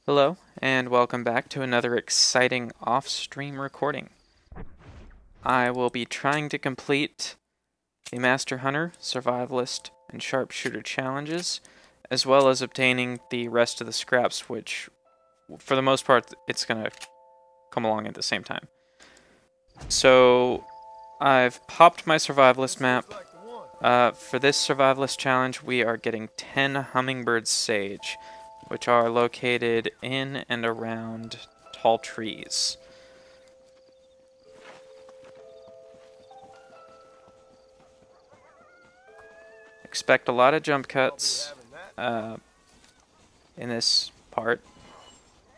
Hello, and welcome back to another exciting off-stream recording. I will be trying to complete the Master Hunter, Survivalist, and Sharpshooter challenges, as well as obtaining the rest of the scraps, which, for the most part, it's going to come along at the same time. So, I've popped my Survivalist map. For this Survivalist challenge, we are getting 10 Hummingbird Sage, which are located in and around tall trees. Expect a lot of jump cuts in this part,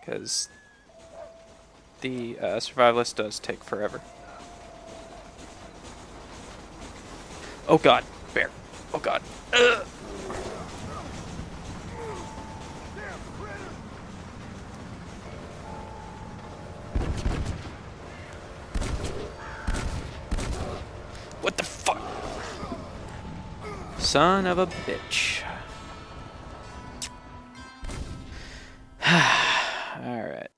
because the Survivalist does take forever. Oh god, bear. Oh god. Ugh. What the fuck? Son of a bitch. Alright.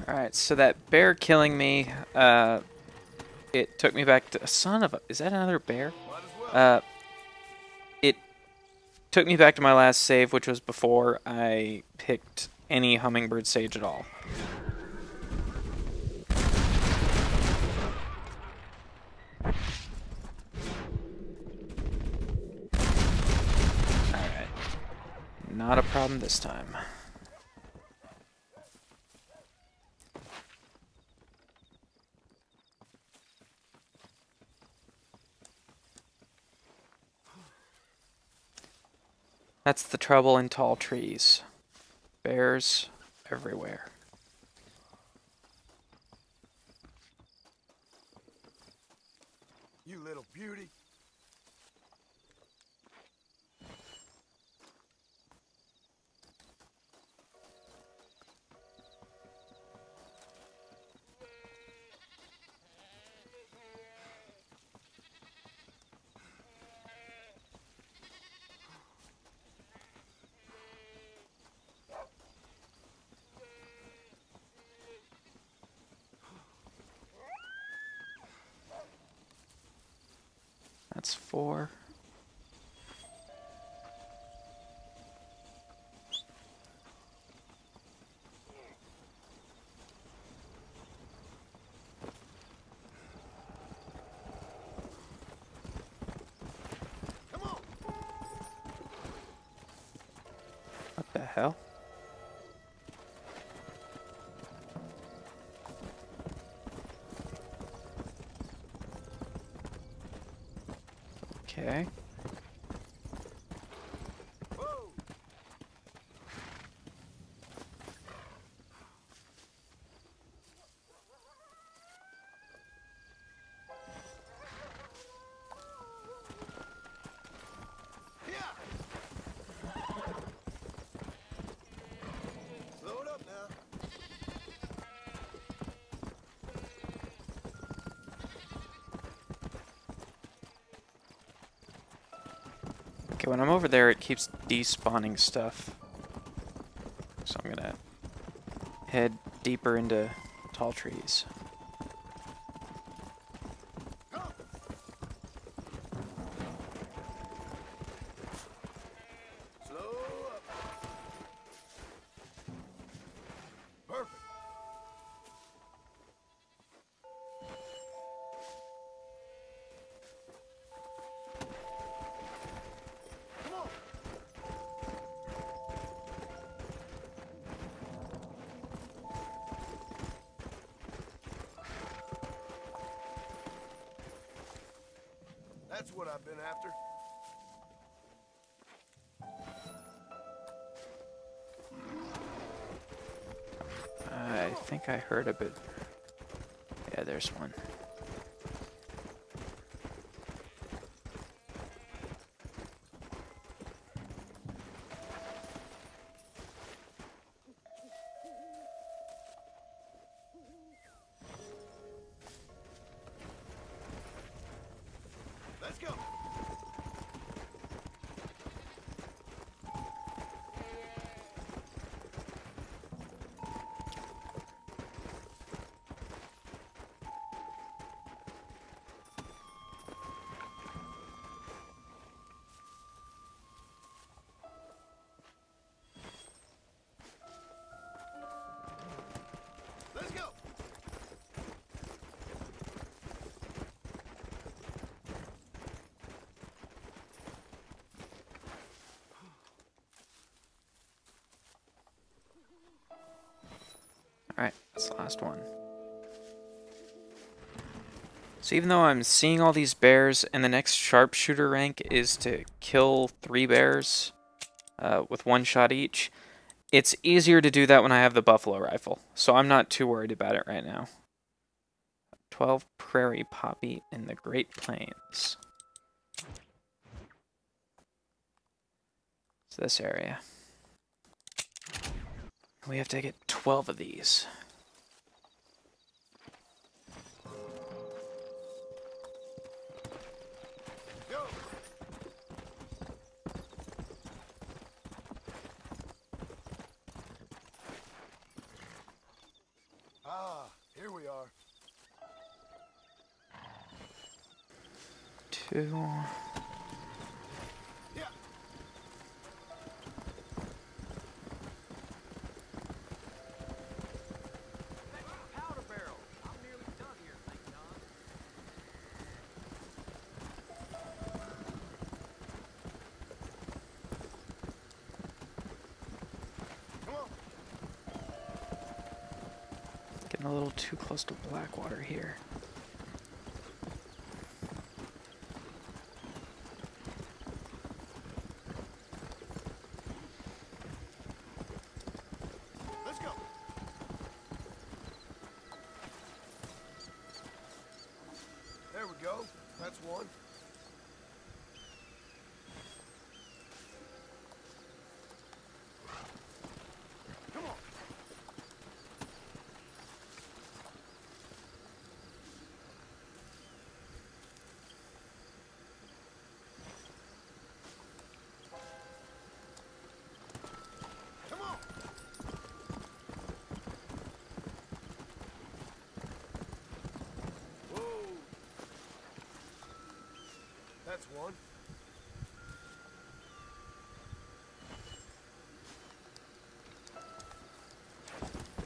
Alright, so that bear killing me, it took me back to... Son of a... Is that another bear? It took me back to my last save, which was before I picked any Hummingbird Sage at all. Alright. Not a problem this time. That's the trouble in tall trees. Bears everywhere. You little beauty. That's 4. Come on. What the hell? Okay. Whoa. Yeah. Slow it up now. Okay, when I'm over there, it keeps despawning stuff. So I'm gonna head deeper into tall trees. Slow up. Perfect. Come on. That's what I've been after. I think I heard a bit. Yeah, there's one. Let's go. Alright, that's the last one. So even though I'm seeing all these bears, and the next sharpshooter rank is to kill 3 bears with 1 shot each, it's easier to do that when I have the buffalo rifle. So I'm not too worried about it right now. 12 prairie poppy in the Great Plains. It's this area. We have to get 12 of these. Go. Ah, here we are. 2. Yeah. Powder barrel. I'm nearly done here, thank God. Come on. Getting a little too close to Blackwater here. Let's go. There we go. That's one. Come on. Come on. Whoa. That's one.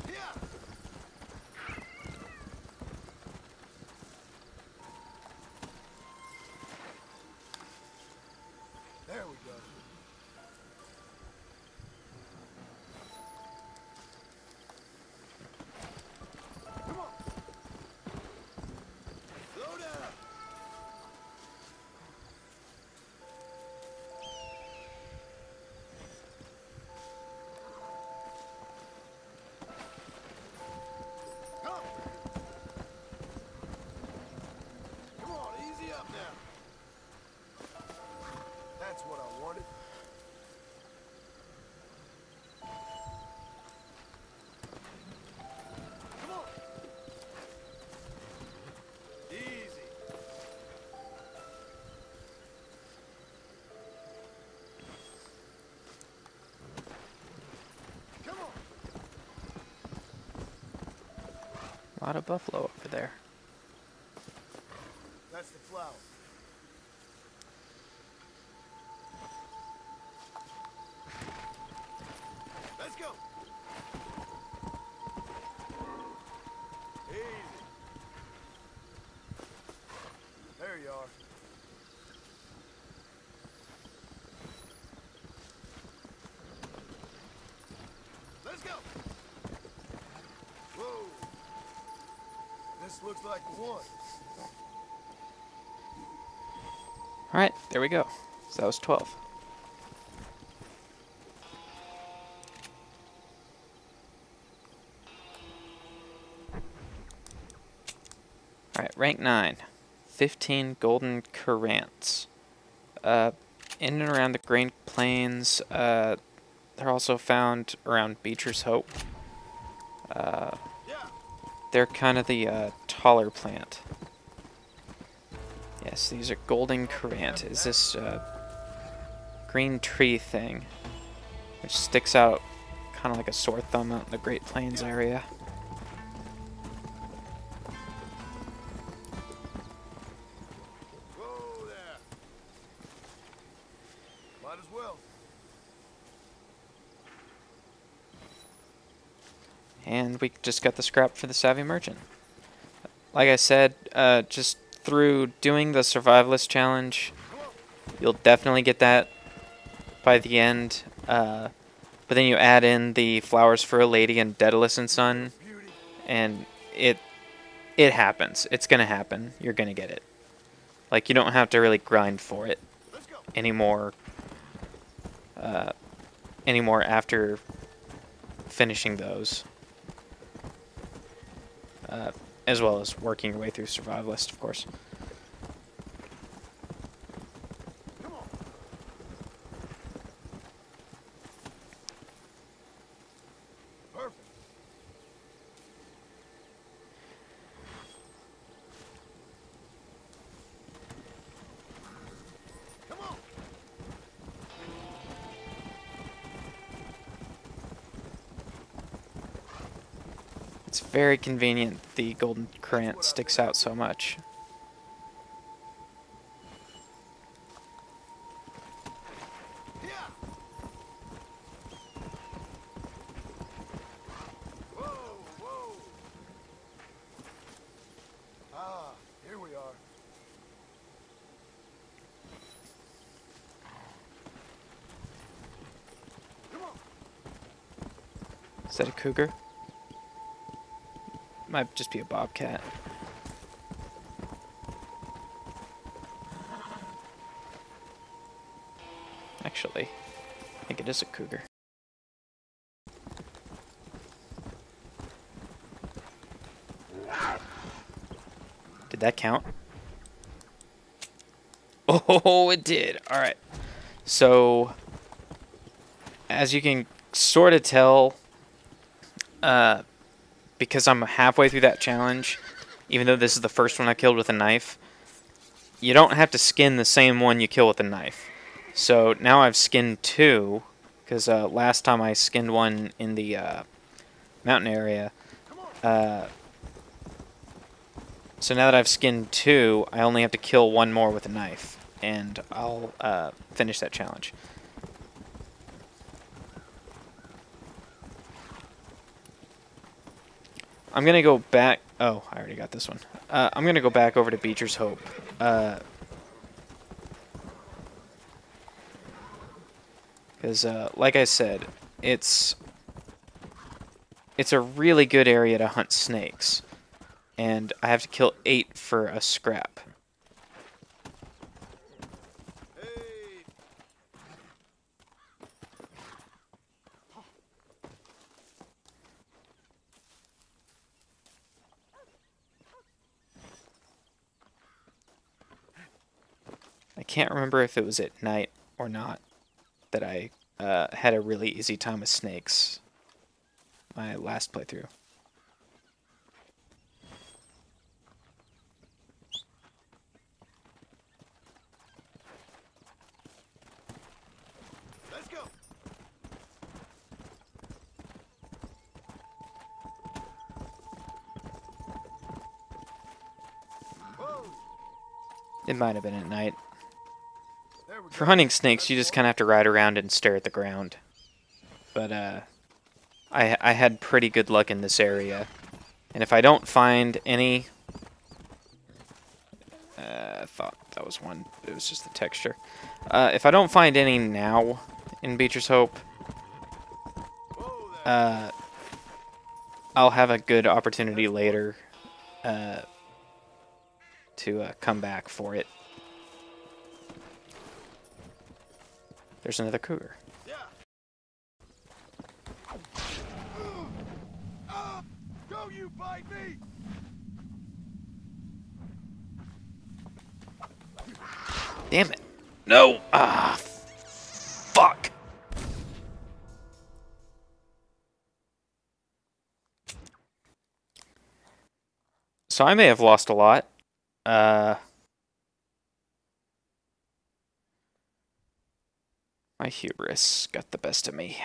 Yeah. There we go. Come on. Slow down. Come. Come on, easy up now. That's what I wanted. Come on. Easy. Come on. A lot of buffalo over there. That's the flower. Let's go. Easy. There you are. Let's go. Whoa. This looks like the one. Alright, there we go. So that was 12. Alright, rank 9. 15 golden currants. In and around the Great Plains, they're also found around Beecher's Hope. Yeah. They're kind of the taller plant. Yes, these are golden currant. Is this green tree thing, which sticks out kind of like a sore thumb out in the Great Plains area. Whoa there. Might as well. And we just got the scrap for the Savvy Merchant. Like I said, just through doing the Survivalist Challenge, you'll definitely get that by the end. But then you add in the Flowers for a Lady and Daedalus and Son, Beauty. And it happens. It's gonna happen. You're gonna get it. Like, you don't have to really grind for it Let's go. anymore. Anymore after finishing those. As well as working your way through Survivalist, of course. Come on. Perfect. Come on. It's very convenient the golden current sticks out so much. Yeah. Whoa, whoa. Ah, here we are. Come on. Is that a cougar? Might just be a bobcat. Actually, I think it is a cougar. Did that count? Oh, it did. Alright. So, as you can sort of tell, because I'm halfway through that challenge, even though this is the first one I killed with a knife, you don't have to skin the same one you kill with a knife. So now I've skinned two, because last time I skinned one in the mountain area. So now that I've skinned two, I only have to kill one more with a knife, and I'll finish that challenge. I'm going to go back... Oh, I already got this one. I'm going to go back over to Beecher's Hope. Because, like I said, it's a really good area to hunt snakes. And I have to kill 8 for a scrap. Hey. I can't remember if it was at night or not that I had a really easy time with snakes my last playthrough. Let's go. Whoa. It might have been at night. There we For go. hunting snakes, you just kind of have to ride around and stare at the ground. But I had pretty good luck in this area. And if I don't find any... I thought that was one. It was just the texture. If I don't find any now in Beecher's Hope, Whoa there. I'll have a good opportunity later to come back for it. There's another cougar. Yeah. Go, you bite me. Damn it. No! Ah, fuck. So I may have lost a lot. My hubris got the best of me.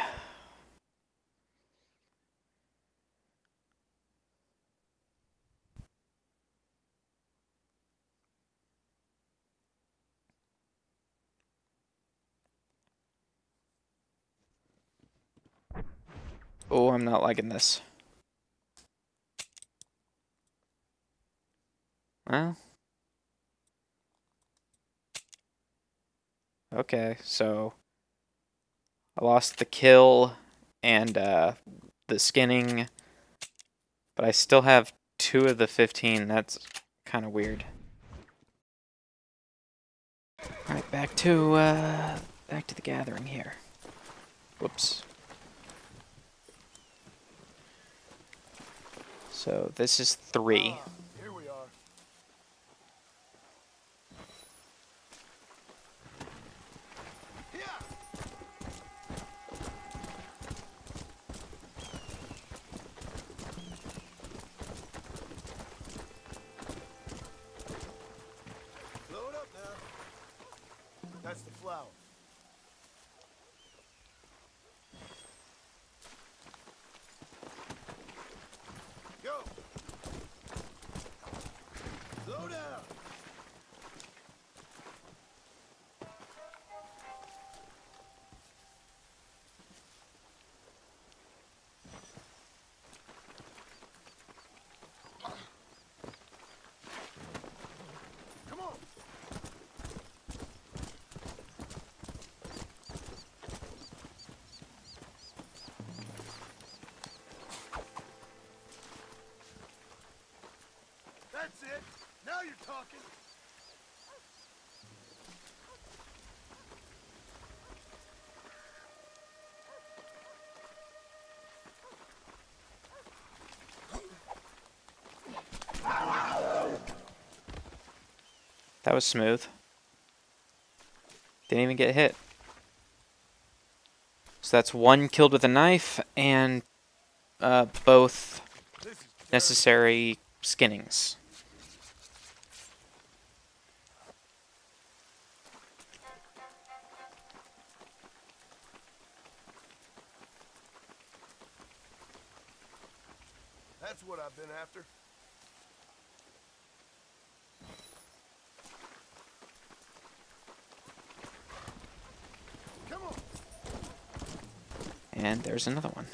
Oh, I'm not liking this. Well. Okay, so I lost the kill and the skinning, But I still have 2 of the 15. That's kind of weird. Alright, back to the gathering here. Whoops. So this is 3. Ah, here we are. Yeah. Load up now. That's the flour. Go. Slow down. Come on. That's it. Now you're talking. That was smooth. Didn't even get hit. So that's 1 killed with a knife and both This is necessary skinnings. That's what I've been after. Come on. And there's another one.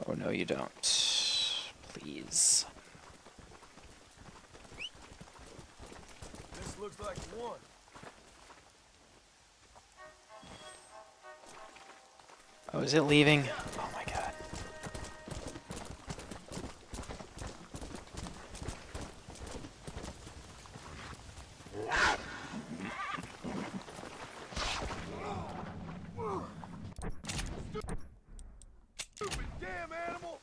Oh, no, you don't. Please. This looks like one. Oh, is it leaving? Oh, my God. Stupid damn animal.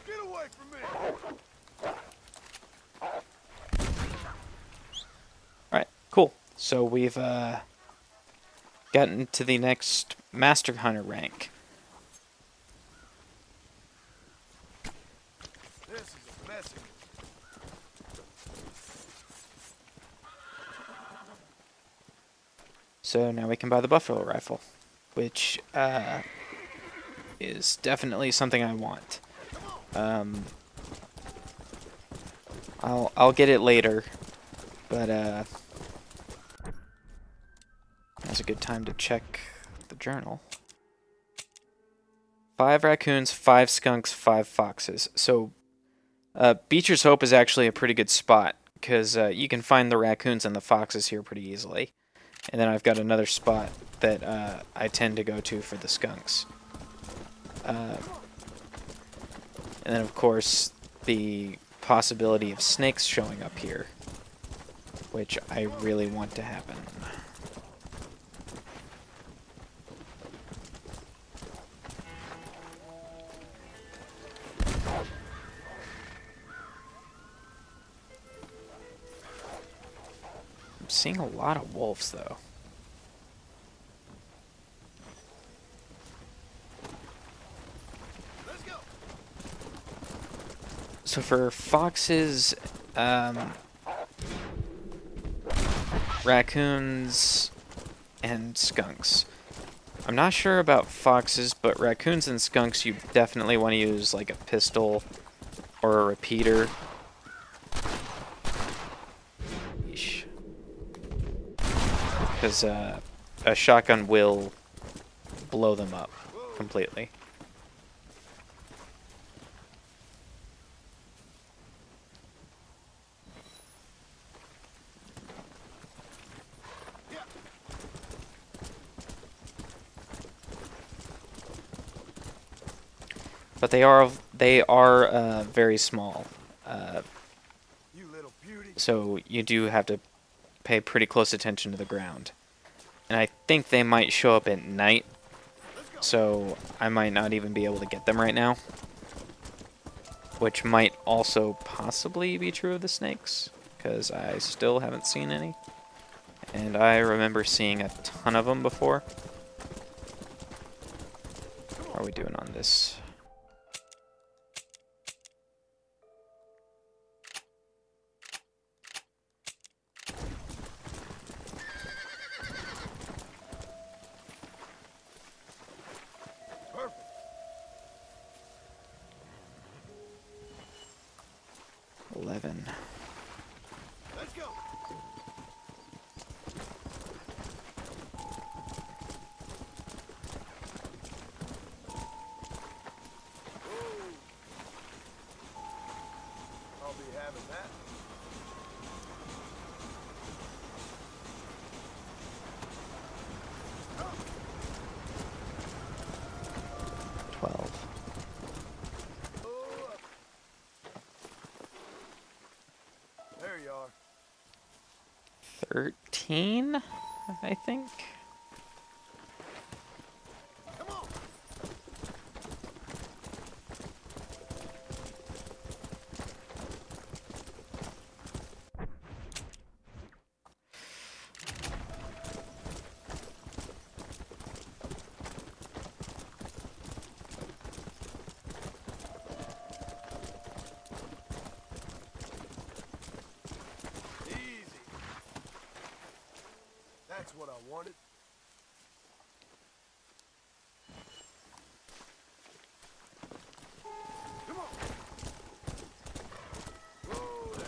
Get away from me. Alright, cool. So we've gotten to the next Master Hunter rank. This is a messy one. So now we can buy the Buffalo Rifle, which is definitely something I want. I'll get it later, but now's a good time to check the journal. 5 raccoons, 5 skunks, 5 foxes. So Beecher's Hope is actually a pretty good spot because you can find the raccoons and the foxes here pretty easily. And then I've got another spot that I tend to go to for the skunks. And then, of course, the possibility of snakes showing up here, which I really want to happen. I'm seeing a lot of wolves, though. Let's go. So for foxes, raccoons, and skunks. I'm not sure about foxes, but raccoons and skunks, you definitely want to use like a pistol or a repeater. Because a shotgun will blow them up completely. But they are very small, You little beauty. so you do have to pay pretty close attention to the ground. And I think they might show up at night, so I might not even be able to get them right now. Which might also possibly be true of the snakes, because I still haven't seen any. And I remember seeing a ton of them before. How are we doing on this? Perfect. 11. Let's go. I'll be having that. There you are. 13, I think. Come on. Easy. That's what I wanted. Come on. Whoa there.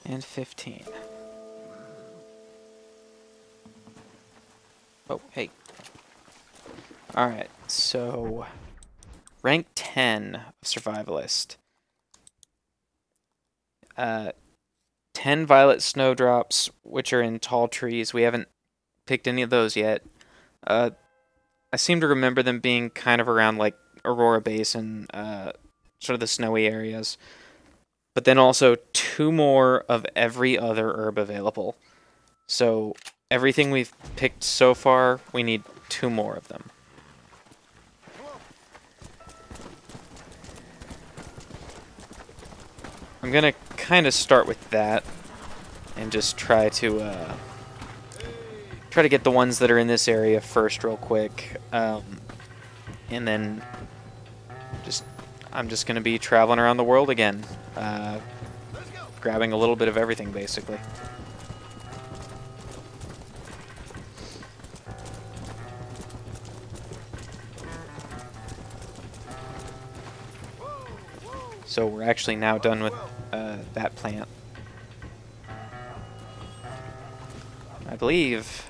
And 15. Oh, hey. Alright, so rank 10 of Survivalist. 10 violet snowdrops, which are in tall trees. We haven't picked any of those yet. I seem to remember them being kind of around like Aurora Basin, sort of the snowy areas. But then also 2 more of every other herb available. So everything we've picked so far, we need 2 more of them. I'm gonna kind of start with that and just try to get the ones that are in this area first real quick, and then I'm just gonna be traveling around the world again, grabbing a little bit of everything basically. So we're actually now done with that plant. I believe.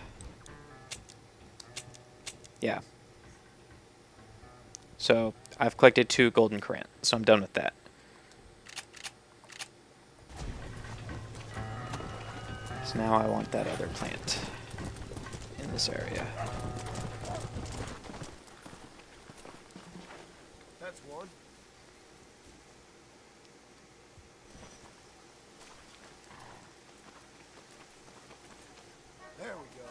Yeah. So I've collected 2 golden currant, so I'm done with that. So So now I want that other plant in this area. That's one. There we go.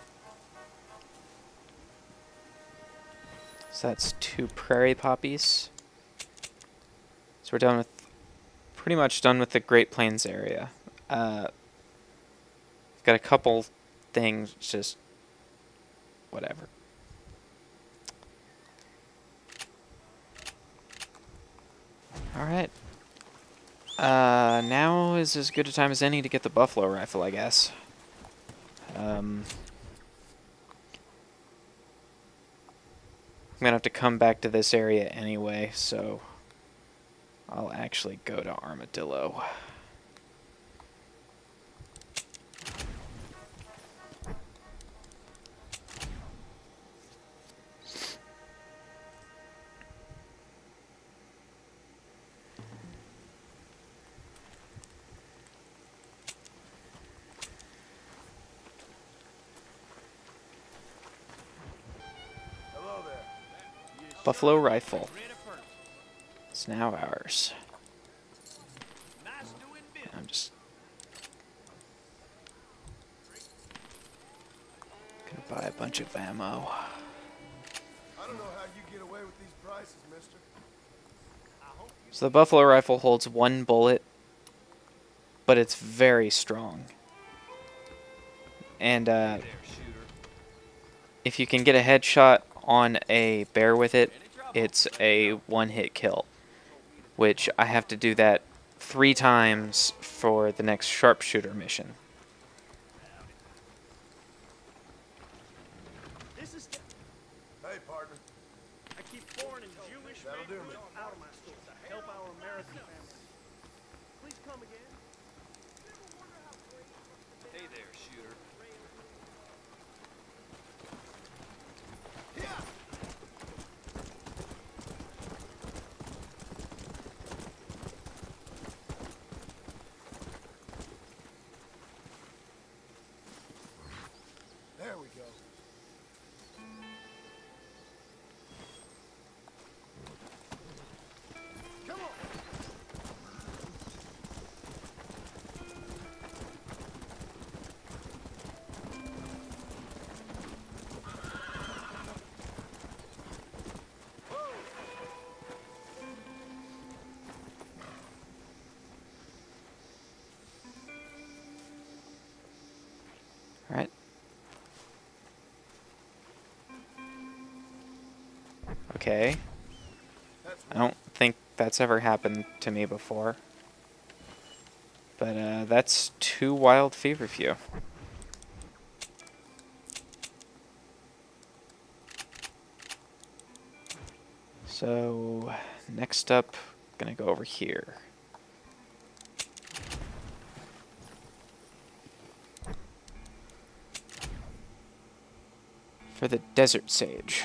So that's 2 prairie poppies. So we're done with, pretty much done with the Great Plains area. Got a couple things, just whatever. Alright. Now is as good a time as any to get the buffalo rifle, I guess. I'm gonna have to come back to this area anyway, so I'll actually go to Armadillo. Hello there. Buffalo rifle. It's now ours. Nice doing business. I'm just gonna buy a bunch of ammo. I don't know how you get away with these prices, mister. So the buffalo rifle holds 1 bullet, but it's very strong. And There, shooter. if you can get a headshot on a bear with it, it's a 1-hit kill, which I have to do that 3 times for the next sharpshooter mission. This is. Hey, partner. I keep foreign and Jewish That'll do men me. out of my store to help our American families. Please come again. Hey there, shooter. There we go. Come on. Alright. Okay. That's I don't think that's ever happened to me before. But that's 2 wild feverfew. So next up, gonna go over here. For the desert sage.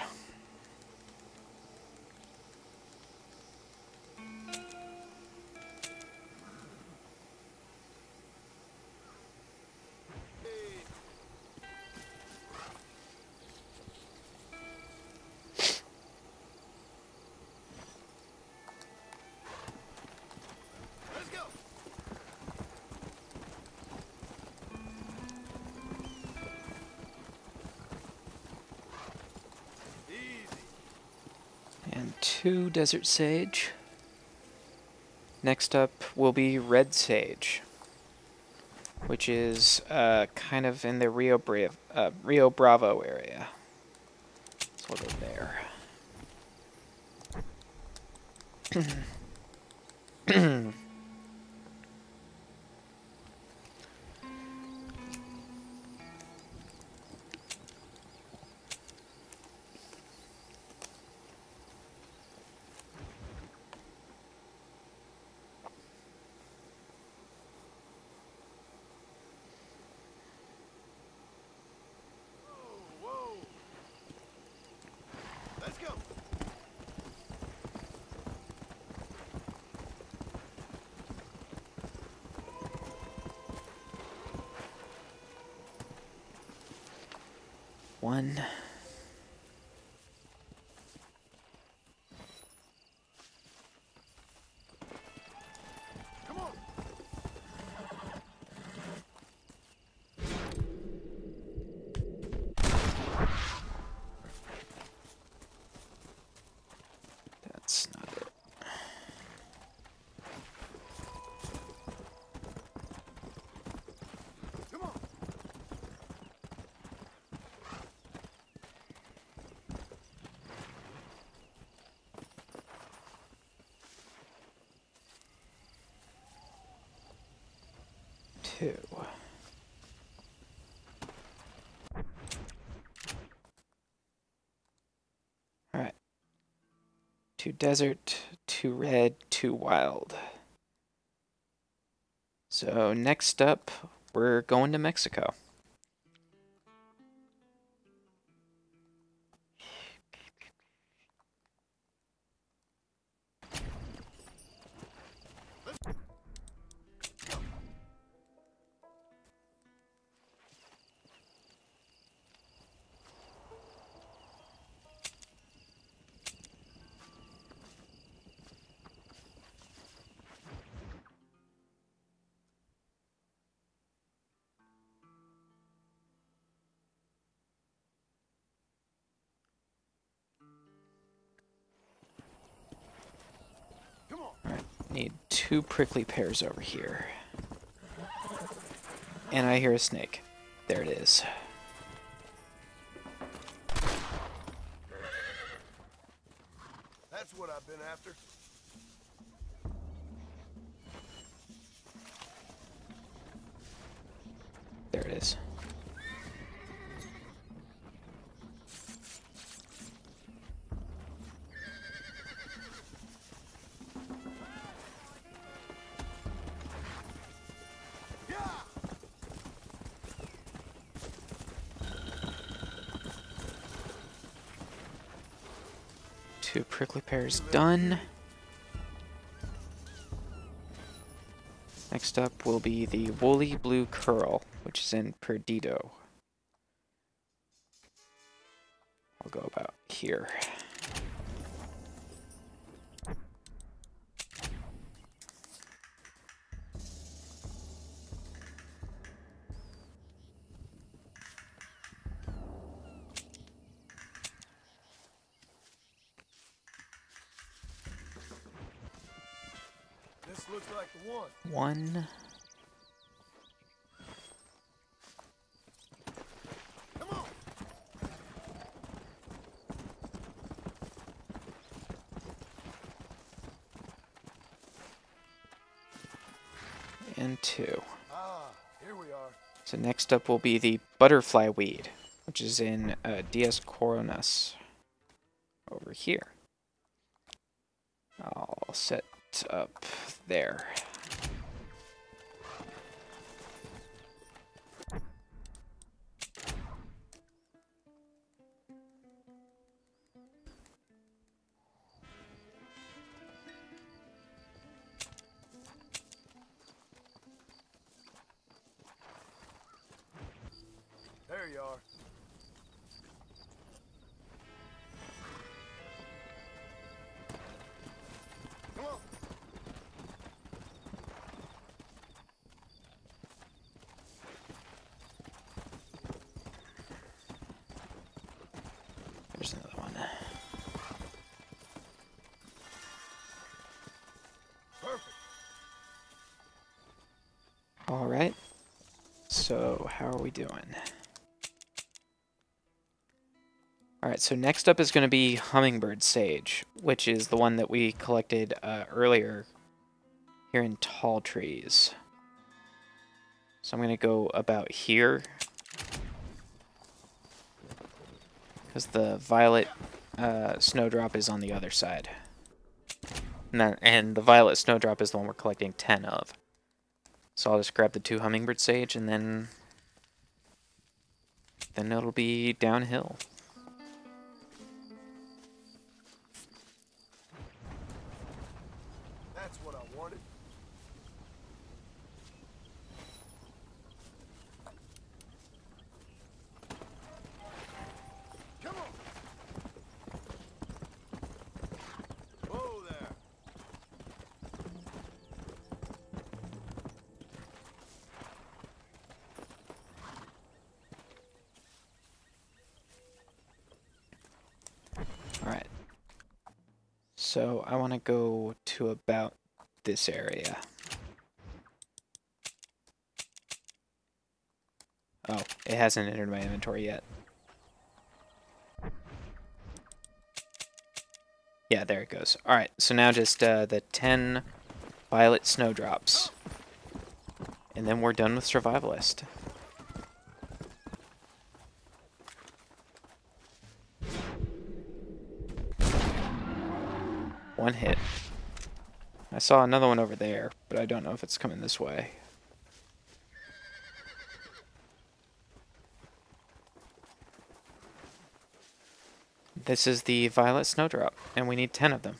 Let's go. Easy. And 2 desert sage. Next up will be red sage, which is kind of in the Rio Bravo area. So we'll go there. Whoa. Let's go. 1. Come on. That's not it. Come on. 2. Alright. 2 desert, 2 red, 2 wild. So next up, we're going to Mexico. Come on. Alright, need 2 prickly pears over here. And I hear a snake. There it is. That's what I've been after. There it is. Yeah. 2 prickly pears done. Next up will be the woolly blue curl, which is in Perdido. I'll go about here. This looks like the one. 1. Come on. And 2. Ah, here we are. So next up will be the butterfly weed, which is in Diaz Coronas. Over here. I'll set up there. There you are. Come on. There's another one. Perfect. All right. So how are we doing? All right, so next up is going to be hummingbird sage, which is the one that we collected earlier here in Tall Trees. So I'm going to go about here, because the violet snowdrop is on the other side. And the violet snowdrop is the one we're collecting 10 of. So I'll just grab the 2 hummingbird sage, and then it'll be downhill. That's what I wanted. So I want to go to about this area. Oh, it hasn't entered my inventory yet. Yeah, there it goes. Alright, so now just the 10 violet snowdrops. And then we're done with Survivalist. One hit. I saw another one over there, but I don't know if it's coming this way. This is the violet snowdrop, and we need 10 of them.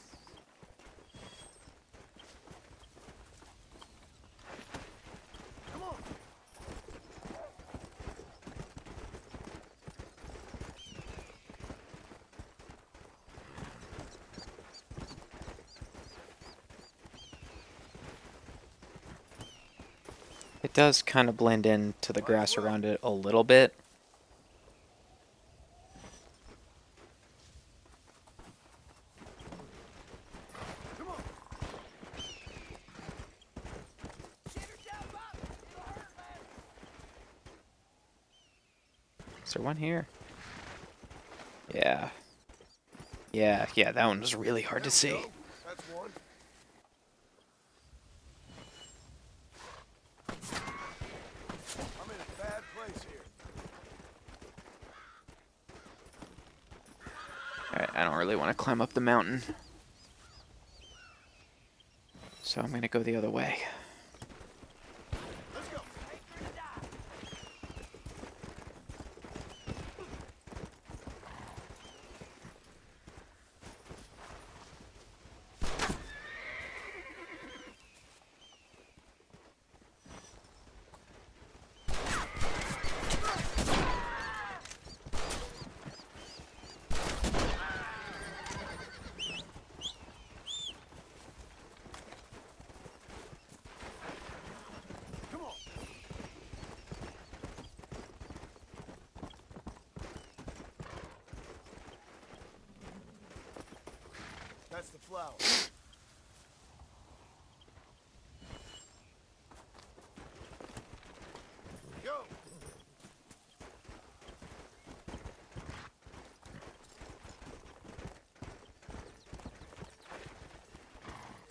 Come on. It does kind of blend into the grass around it a little bit. Come on. Is there one here? Yeah. Yeah, that one was really hard to see. There we go. That's one. I'm in a bad place here. Alright, I don't really want to climb up the mountain. So I'm going to go the other way. Let's go. Come on. That's the flower. Go.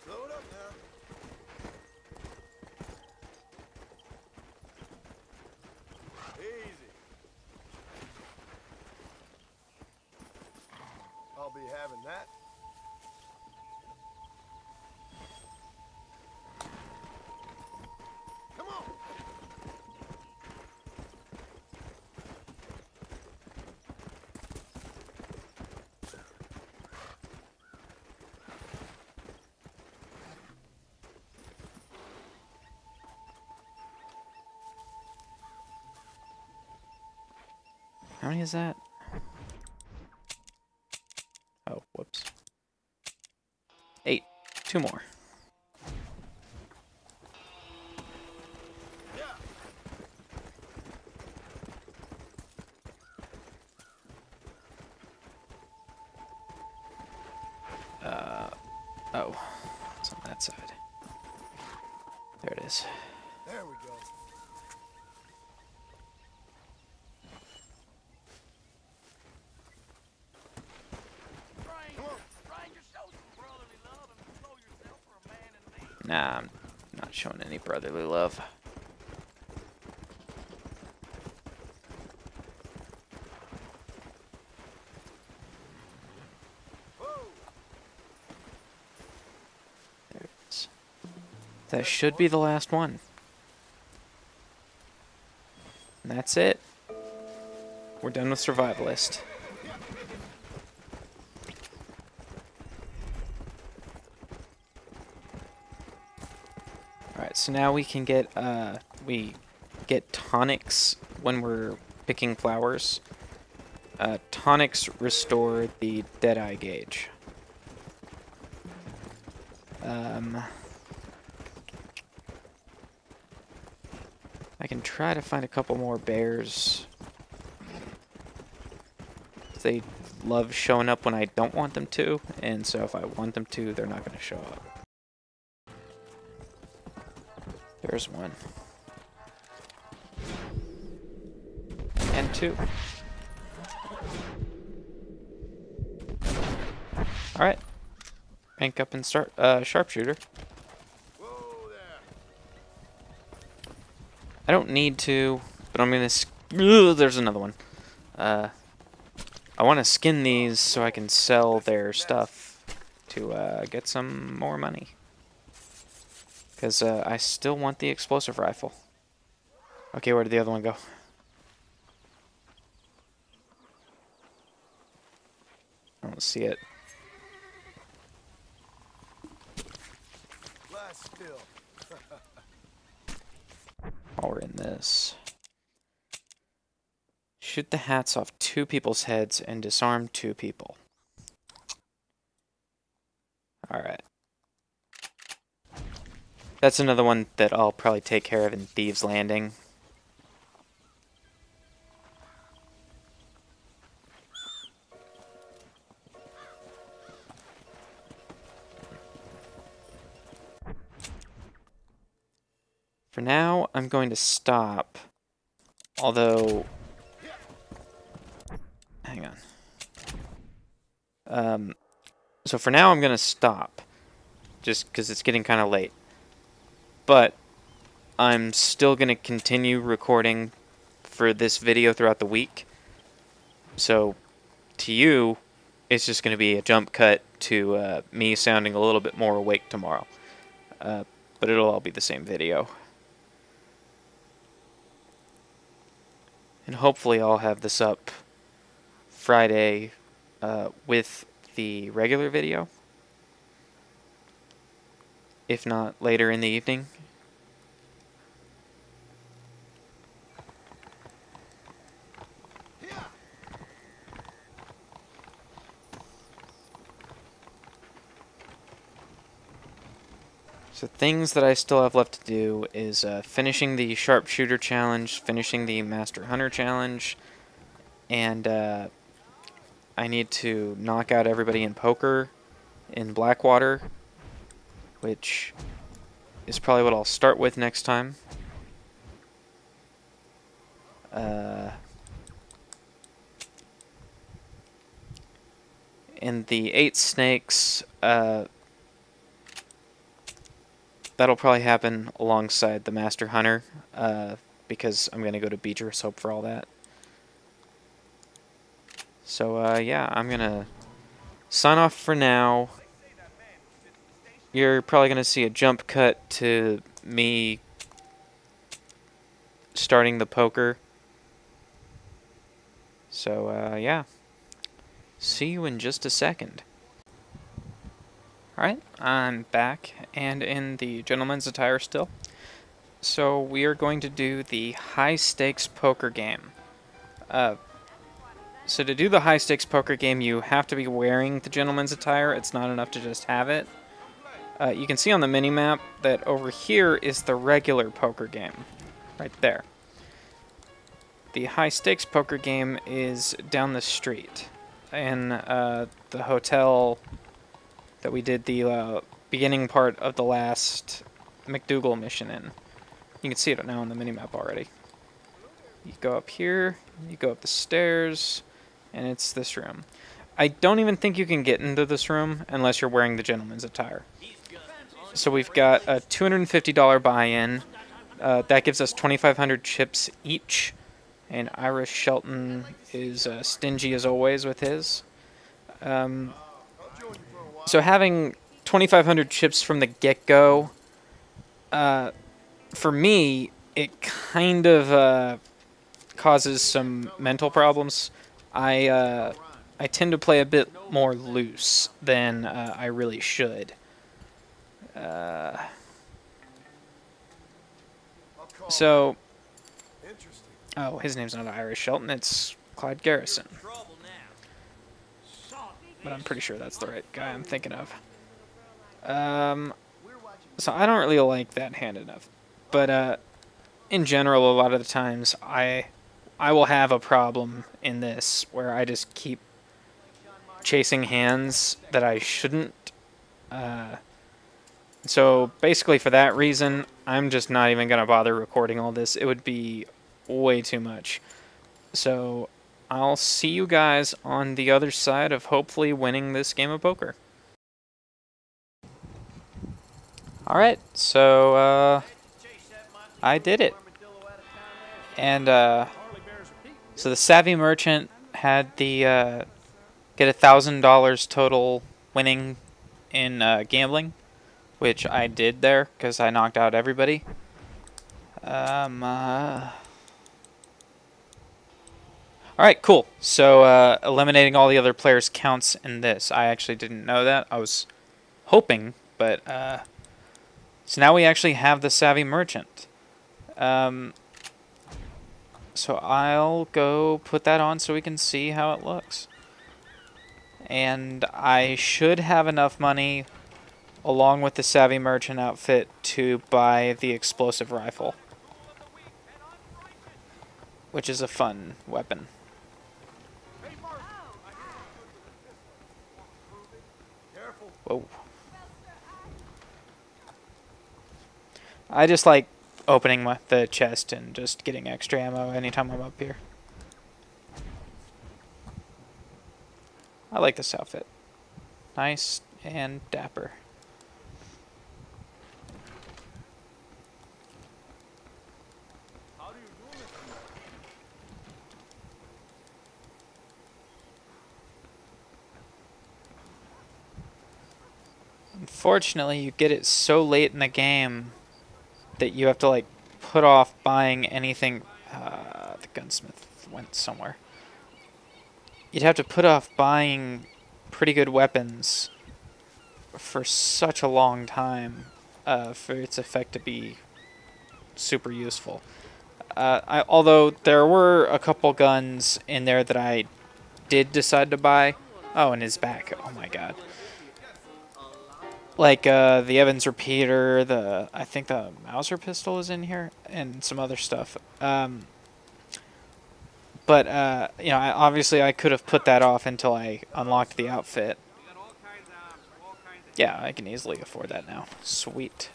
Slow it up now. Easy. I'll be having that. Come on. How many is that? Oh, whoops. 8. 2 more. Yeah. Oh. It's on that side. There it is. There we go. Come on. Nah, I'm not showing any brotherly love. Whoa. There it is. That should be the last one. And that's it. We're done with Survivalist. Alright, so now we can get tonics when we're picking flowers. Tonics restore the Deadeye gauge. I can try to find a couple more bears. They love showing up when I don't want them to, and so if I want them to, they're not going to show up. There's one. And two. Alright. Rank up and start. Sharpshooter. Whoa there. I don't need to, but I'm gonna. There's another one. I want to skin these so I can sell their stuff to get some more money. Because I still want the explosive rifle. Okay, where did the other one go? I don't see it. Last spill. While we're in this. Shoot the hats off 2 people's heads and disarm 2 people. Alright. That's another one that I'll probably take care of in Thieves Landing. For now, I'm going to stop. Although... Hang on. So for now, I'm going to stop. Just because it's getting kind of late. But I'm still going to continue recording for this video throughout the week. So to you, it's just going to be a jump cut to me sounding a little bit more awake tomorrow. But it'll all be the same video. And hopefully I'll have this up Friday with the regular video. If not, later in the evening. So things that I still have left to do is finishing the Sharpshooter Challenge, finishing the Master Hunter Challenge, and I need to knock out everybody in poker in Blackwater, which is probably what I'll start with next time. And the 8 snakes, that'll probably happen alongside the Master Hunter, because I'm going to go to Beecher's Hope for all that. So, yeah, I'm going to sign off for now. You're probably going to see a jump cut to me starting the poker. So, yeah. See you in just a second. Alright, I'm back and in the gentleman's attire still. So we are going to do the high stakes poker game. So to do the high stakes poker game, you have to be wearing the gentleman's attire. It's not enough to just have it. You can see on the mini-map that over here is the regular poker game. Right there. The high stakes poker game is down the street. In the hotel that we did the beginning part of the last McDougal mission in. You can see it now on the minimap already. You go up here, you go up the stairs, and it's this room. I don't even think you can get into this room unless you're wearing the gentleman's attire. So we've got a $250 buy-in. That gives us 2,500 chips each. And Irish Shelton is stingy as always with his. So having 2,500 chips from the get-go, for me, it kind of causes some mental problems. I tend to play a bit more loose than I really should. So... Oh, his name's not Irish Shelton, it's Clyde Garrison. But I'm pretty sure that's the right guy I'm thinking of. So I don't really like that hand enough. But in general, a lot of the times I will have a problem in this where I just keep chasing hands that I shouldn't. So basically for that reason, I'm just not even going to bother recording all this. It would be way too much. So I'll see you guys on the other side of hopefully winning this game of poker. Alright, so I did it. And so the Savvy Merchant had the get $1,000 total winning in gambling, which I did there because I knocked out everybody. Alright, cool. So eliminating all the other players counts in this. I actually didn't know that. I was hoping, but so now we actually have the Savvy Merchant. So I'll go put that on so we can see how it looks. And I should have enough money along with the Savvy Merchant outfit to buy the explosive rifle, which is a fun weapon. Whoa. I just like opening the chest and just getting extra ammo anytime I'm up here. I like this outfit. Nice and dapper. Unfortunately, you get it so late in the game that you have to like put off buying anything. The gunsmith went somewhere. You'd have to put off buying pretty good weapons for such a long time for its effect to be super useful. Although there were a couple guns in there that I did decide to buy. Oh, and his back. Oh my god. Like the Evans repeater, I think the Mauser pistol is in here, and some other stuff. But you know, obviously I could have put that off until I unlocked the outfit. Yeah, I can easily afford that now. Sweet.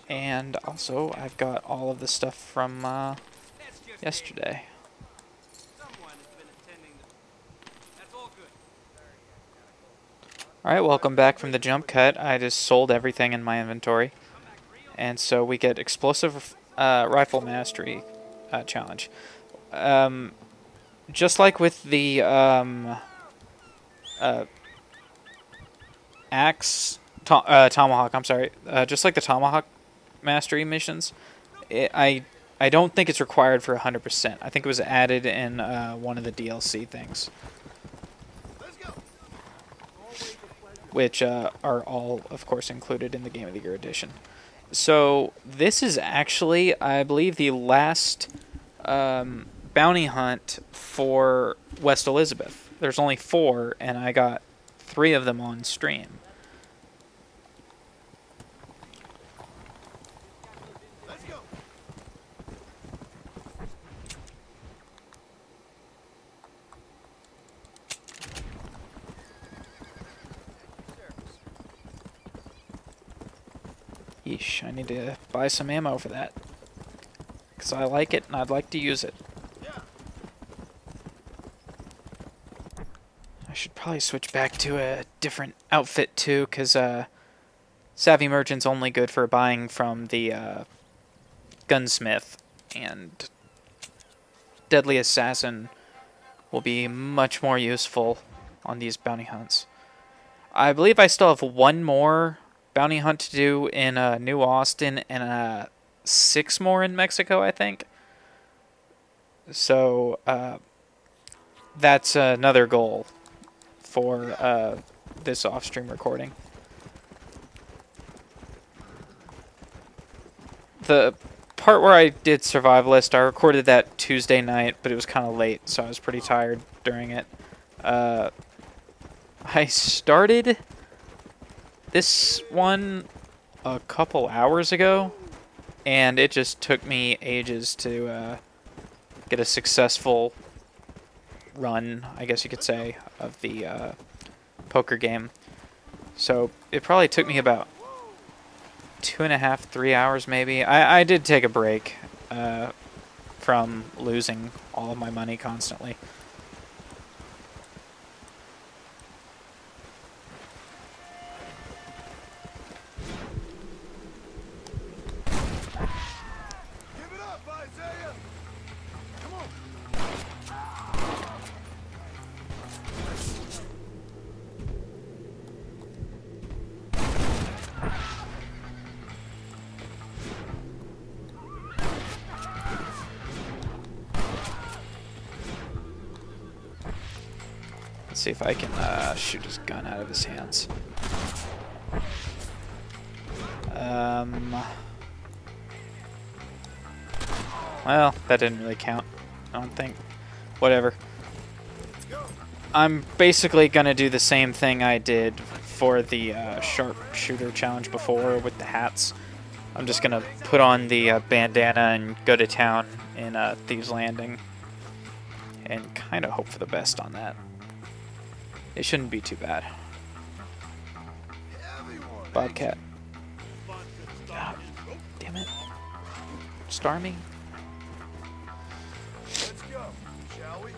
And also, I've got all of the stuff from yesterday. Alright, welcome back from the jump cut. I just sold everything in my inventory. And so we get Explosive Rifle Mastery challenge. Just like with the Tomahawk, I'm sorry. Just like the Tomahawk Mastery missions, I don't think it's required for 100%. I think it was added in one of the DLC things, which are all, of course, included in the Game of the Year edition. So this is actually, I believe, the last bounty hunt for West Elizabeth. There's only 4, and I got 3 of them on stream. Yeesh, I need to buy some ammo for that. Because I like it and I'd like to use it. I should probably switch back to a different outfit too, because Savvy Merchant's only good for buying from the gunsmith, and Deadly Assassin will be much more useful on these bounty hunts. I believe I still have one more bounty hunt to do in New Austin, and 6 more in Mexico, I think. So that's another goal for this off-stream recording. The part where I did Survivalist, I recorded that Tuesday night, but it was kind of late, so I was pretty tired during it. I started this one a couple hours ago, and it just took me ages to get a successful run, I guess you could say, of the poker game. So it probably took me about 2.5, 3 hours maybe. I did take a break from losing all of my money constantly. Give it up, Isaiah! Come on! Let's see if I can shoot his gun out of his hands. Well, that didn't really count, I don't think. Whatever. I'm basically going to do the same thing I did for the sharpshooter challenge before with the hats. I'm just going to put on the bandana and go to town in Thieves Landing. And kind of hope for the best on that. It shouldn't be too bad. Bobcat. God, damn it. Star me? Let's go, shall we?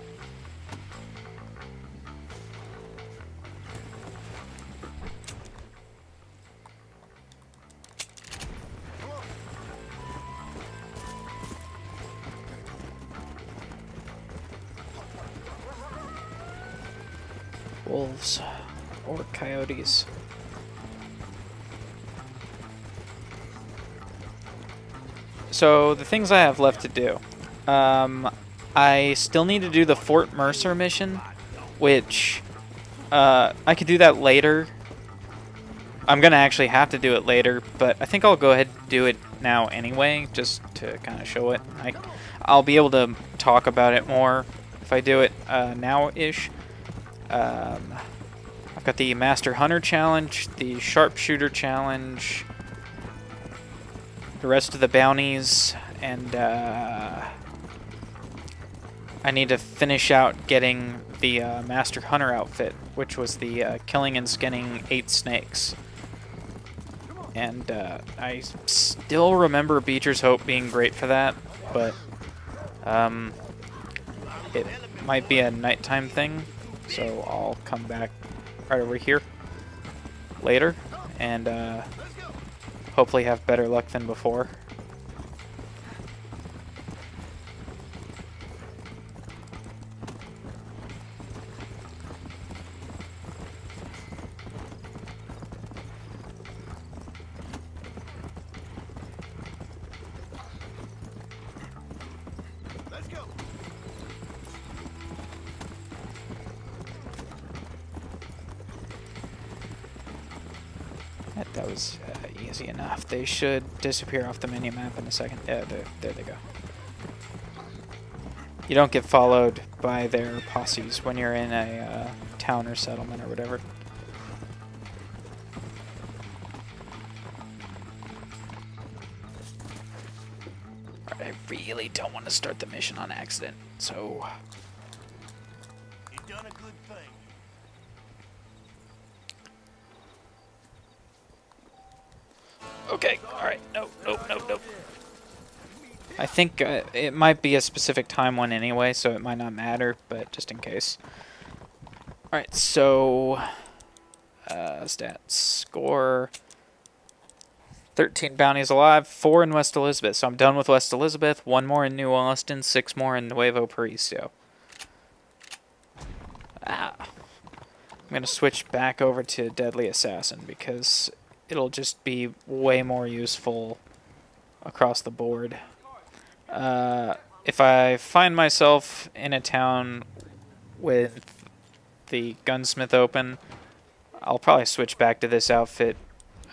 Come on. Wolves or coyotes. So the things I have left to do. I still need to do the Fort Mercer mission, which I could do that later. I'm going to actually have to do it later, but I think I'll go ahead and do it now anyway, just to kind of show it. I'll be able to talk about it more if I do it now-ish. I've got the Master Hunter challenge, the Sharpshooter challenge, the rest of the bounties, and I need to finish out getting the Master Hunter outfit, which was the killing and skinning 8 snakes. And I still remember Beecher's Hope being great for that, but it might be a nighttime thing, so I'll come back right over here later and hopefully have better luck than before. Let's go. That was easy enough. They should disappear off the mini-map in a second. Yeah, there they go. You don't get followed by their posses when you're in a town or settlement or whatever. Alright, I really don't want to start the mission on accident, so... You've done a good thing. Okay, alright, nope. I think it might be a specific time one anyway, so it might not matter, but just in case. Alright, so... stats. Score... 13 bounties alive, 4 in West Elizabeth. So I'm done with West Elizabeth, 1 more in New Austin, 6 more in Nuevo Paraiso. I'm going to switch back over to Deadly Assassin because it'll just be way more useful across the board. If I find myself in a town with the gunsmith open, I'll probably switch back to this outfit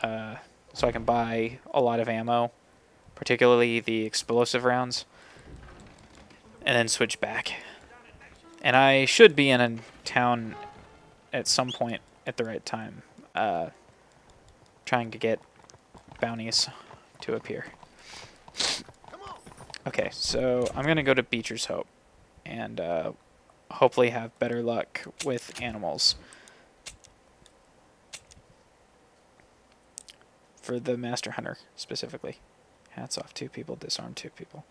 so I can buy a lot of ammo, particularly the explosive rounds, and then switch back. And I should be in a town at some point at the right time, trying to get bounties to appear. Okay, so I'm going to go to Beecher's Hope, and hopefully have better luck with animals. For the Master Hunter, specifically. Hats off 2 people, disarm 2 people.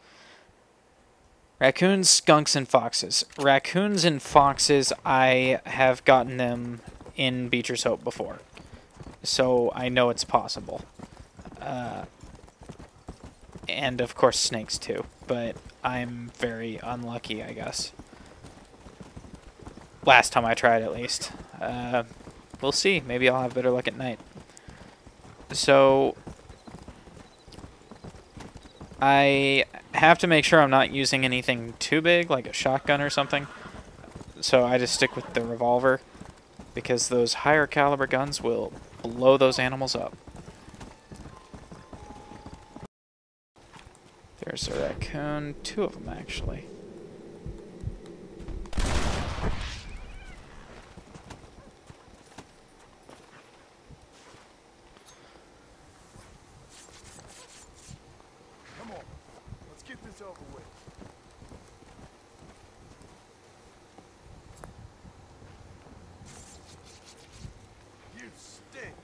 Raccoons, skunks, and foxes. Raccoons and foxes, I have gotten them in Beecher's Hope before. So I know it's possible. And of course snakes too. But I'm very unlucky, I guess. Last time I tried, at least. We'll see. Maybe I'll have better luck at night. So I have to make sure I'm not using anything too big, like a shotgun or something. So I just stick with the revolver, because those higher caliber guns will blow those animals up. There's a raccoon, 2 of them actually. Come on. Let's get this over with. You stink.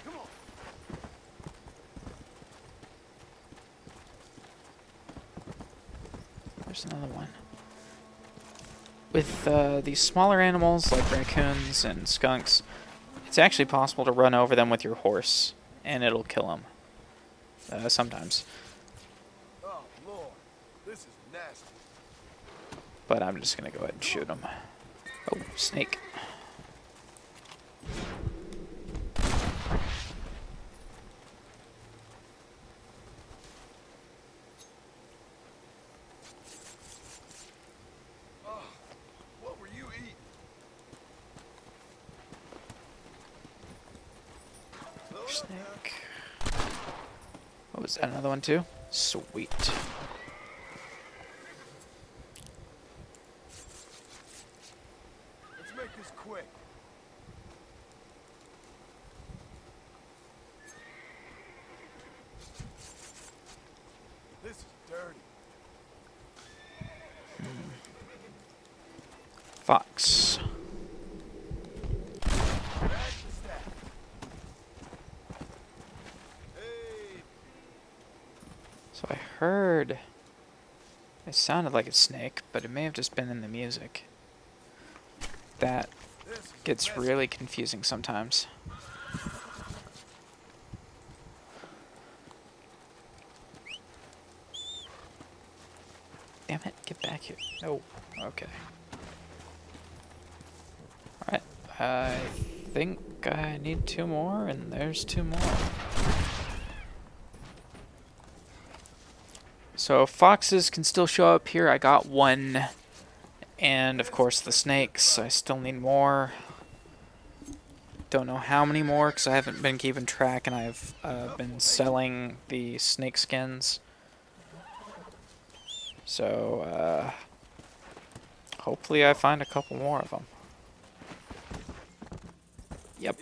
Come on. There's another one. With these smaller animals like raccoons and skunks, it's actually possible to run over them with your horse, and it'll kill them. Sometimes. Oh, Lord. This is nasty. But I'm just going to go ahead and shoot them. Oh, snake. What were you eating? Slow it up now. Snake. Oh, was that another one too? Sweet. Let's make this quick. This is dirty. Fox. Back to stack. Hey, So I heard... It sounded like a snake, but it may have just been in the music. That this is gets messy. really confusing sometimes. Damn it, get back here. No. Okay. Alright. I think I need 2 more, and there's 2 more. So foxes can still show up here. I got 1. And of course the snakes. I still need more. Don't know how many more because I haven't been keeping track, and I've been selling the snake skins. So hopefully I find a couple more of them. Yep.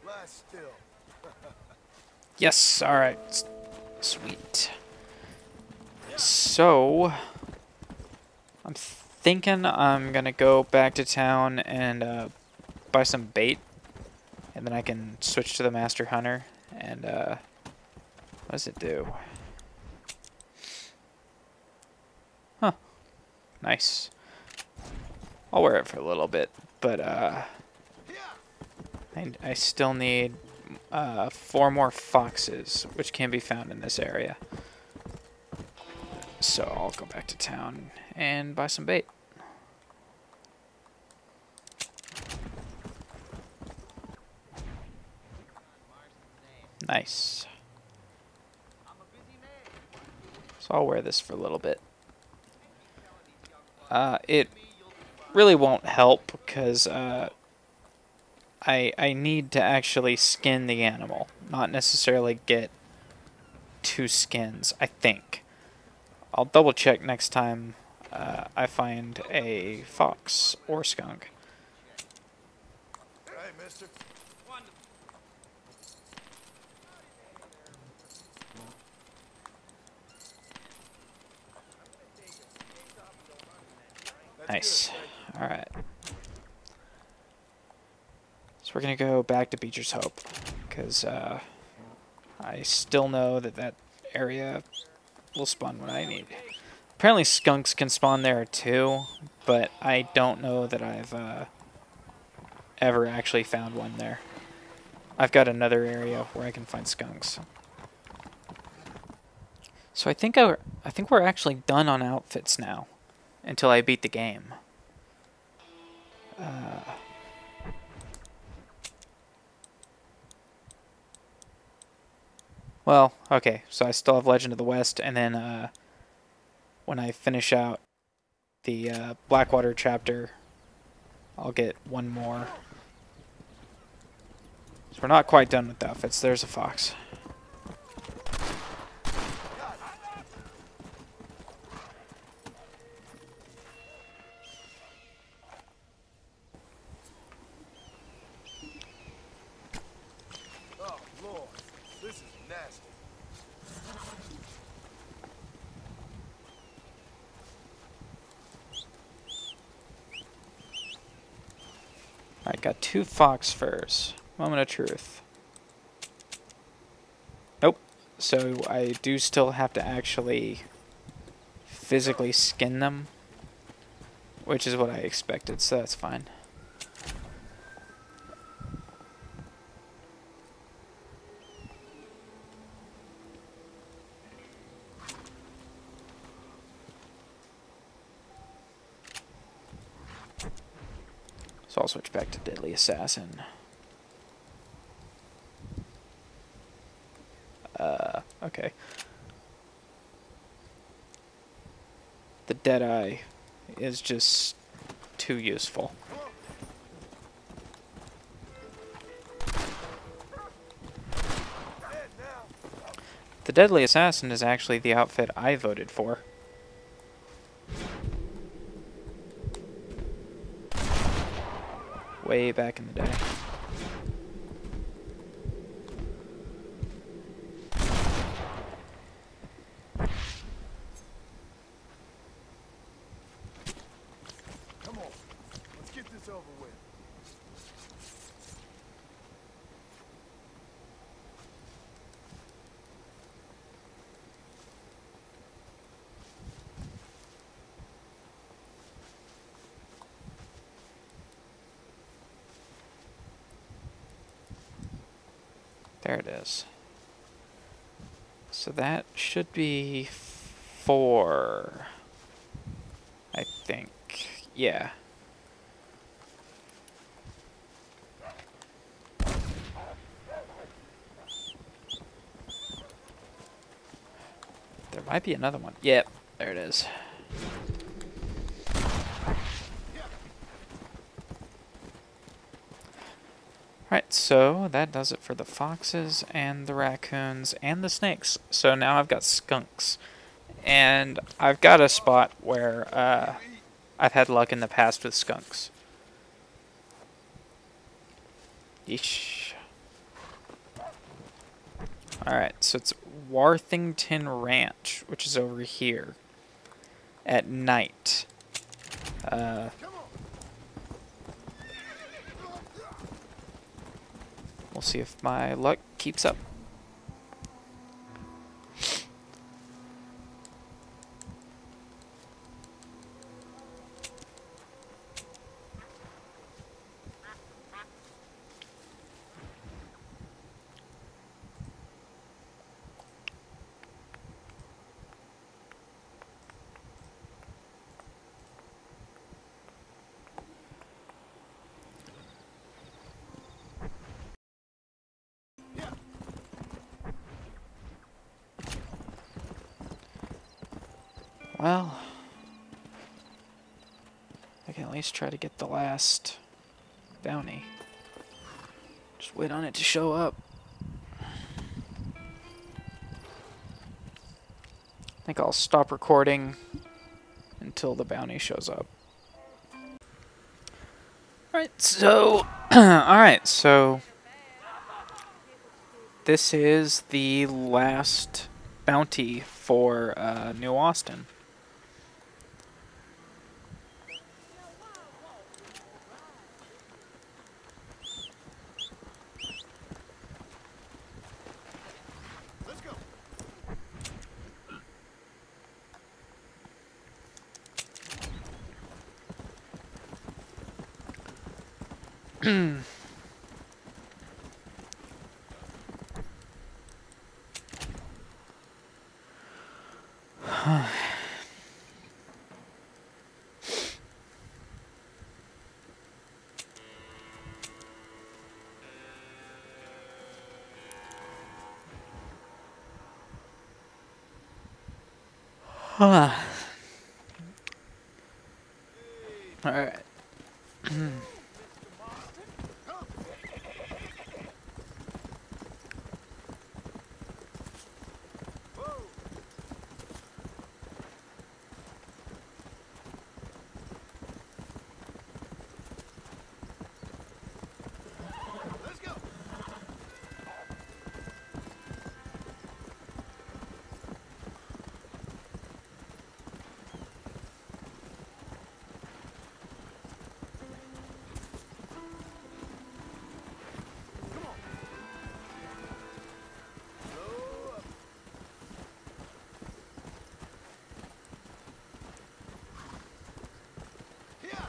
Last still. Yes, alright. Sweet. So, I'm thinking I'm gonna go back to town and buy some bait. And then I can switch to the Master Hunter. And, what does it do? Huh. Nice. I'll wear it for a little bit, but, I still need 4 more foxes, which can be found in this area. So I'll go back to town and buy some bait. Nice. So I'll wear this for a little bit. It really won't help because I need to actually skin the animal, not necessarily get 2 skins, I think. I'll double check next time I find a fox or skunk. Hey, mister. That's Nice. good, thank you. Alright. So we're going to go back to Beecher's Hope, because I still know that that area will spawn what I need. Apparently skunks can spawn there too, but I don't know that I've ever actually found one there. I've got another area where I can find skunks. So I think we're actually done on outfits now, until I beat the game. Well, okay, so I still have Legend of the West, and then when I finish out the Blackwater chapter, I'll get one more. So we're not quite done with the outfits. There's a fox. Oh, Lord. This is nasty. Alright, got 2 fox furs. Moment of truth. Nope. So I do still have to actually physically skin them, which is what I expected, so that's fine. So I'll switch back to Deadly Assassin. Okay. The Deadeye is just too useful. Dead now. The Deadly Assassin is actually the outfit I voted for. Way back in the day. Come on. Let's get this over with. There it is. So that should be 4. I think. Yeah. There might be another one. Yep, there it is. Alright, so that does it for the foxes and the raccoons and the snakes. So now I've got skunks. And I've got a spot where I've had luck in the past with skunks. Yeesh. Alright, so it's Worthington Ranch, which is over here. At night. We'll see if my luck keeps up. Well, I can at least try to get the last bounty. Just wait on it to show up. I think I'll stop recording until the bounty shows up. Alright, so alright, so this is the last bounty for New Austin. Let's go. Alright. Let's go. Come on. Slow up. Yeah.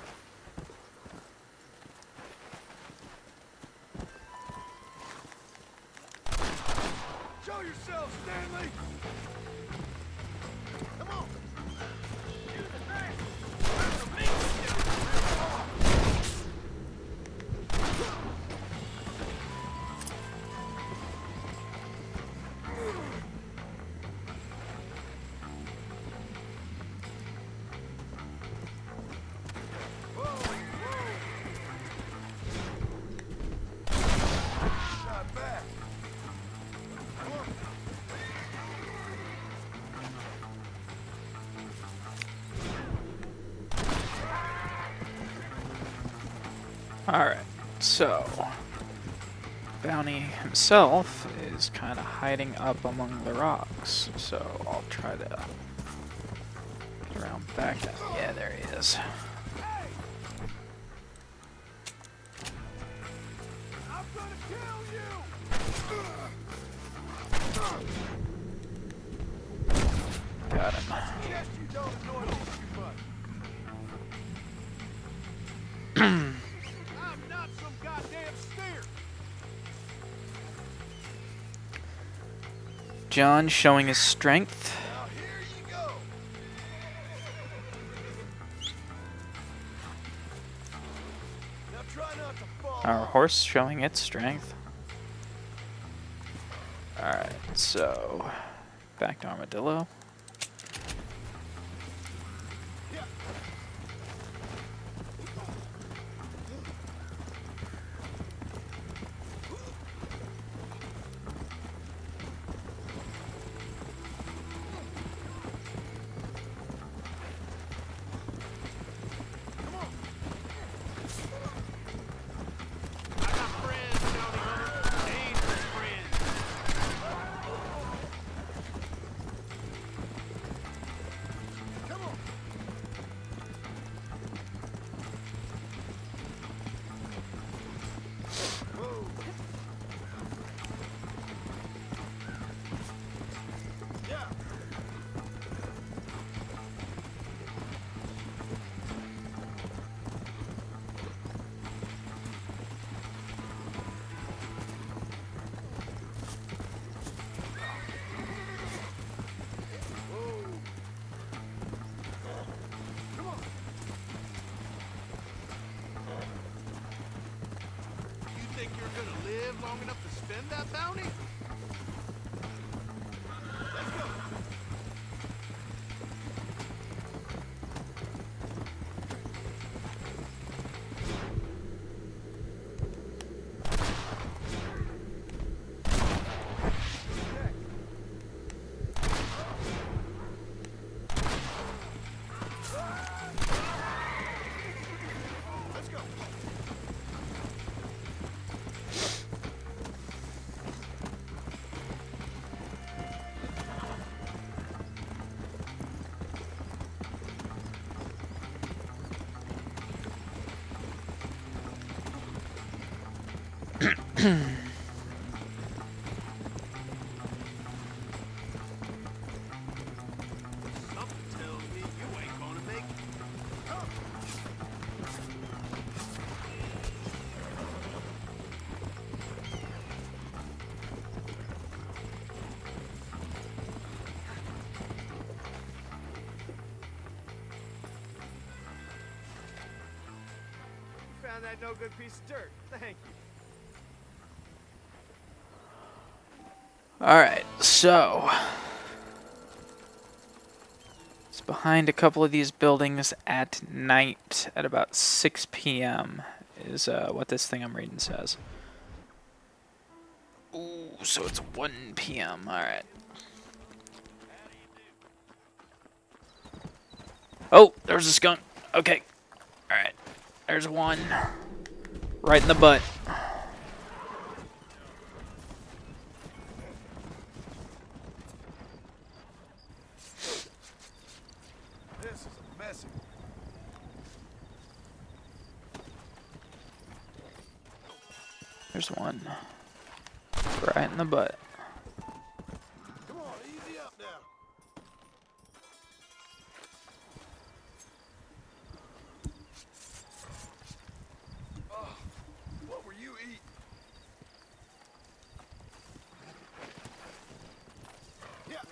Show yourself, Stanley! Come on! Use the back! That's the meat Whoa, whoa! Shot back! Come on! Alright, so Bounty himself is kind of hiding up among the rocks, so I'll try to get around back. Yeah, there he is. I'm gonna kill you! Got him. Yes, you don't annoy me too much. I'm not some goddamn steer! John showing his strength. Now here you go! Now try not to fall Our off. horse showing its strength. Alright, so back to Armadillo. Yeah. Come on! I got friends, Bounty Hunter. Dangerous friends. Come on! Whoa! Yeah! Whoa! Come on! You think you're gonna live long enough to spend that bounty? Let's go! Something tells me you ain't gonna make it. You found that no good piece of dirt. Thank you. Alright, so it's behind a couple of these buildings at night at about 6 p.m. is what this thing I'm reading says. Ooh, so it's 1 p.m. Alright. Oh, there's a skunk. Okay. Alright. There's one. Right in the butt. This is a messy one. There's one. Right in the butt. Come on, easy up now. Oh, what were you eating? Yeah.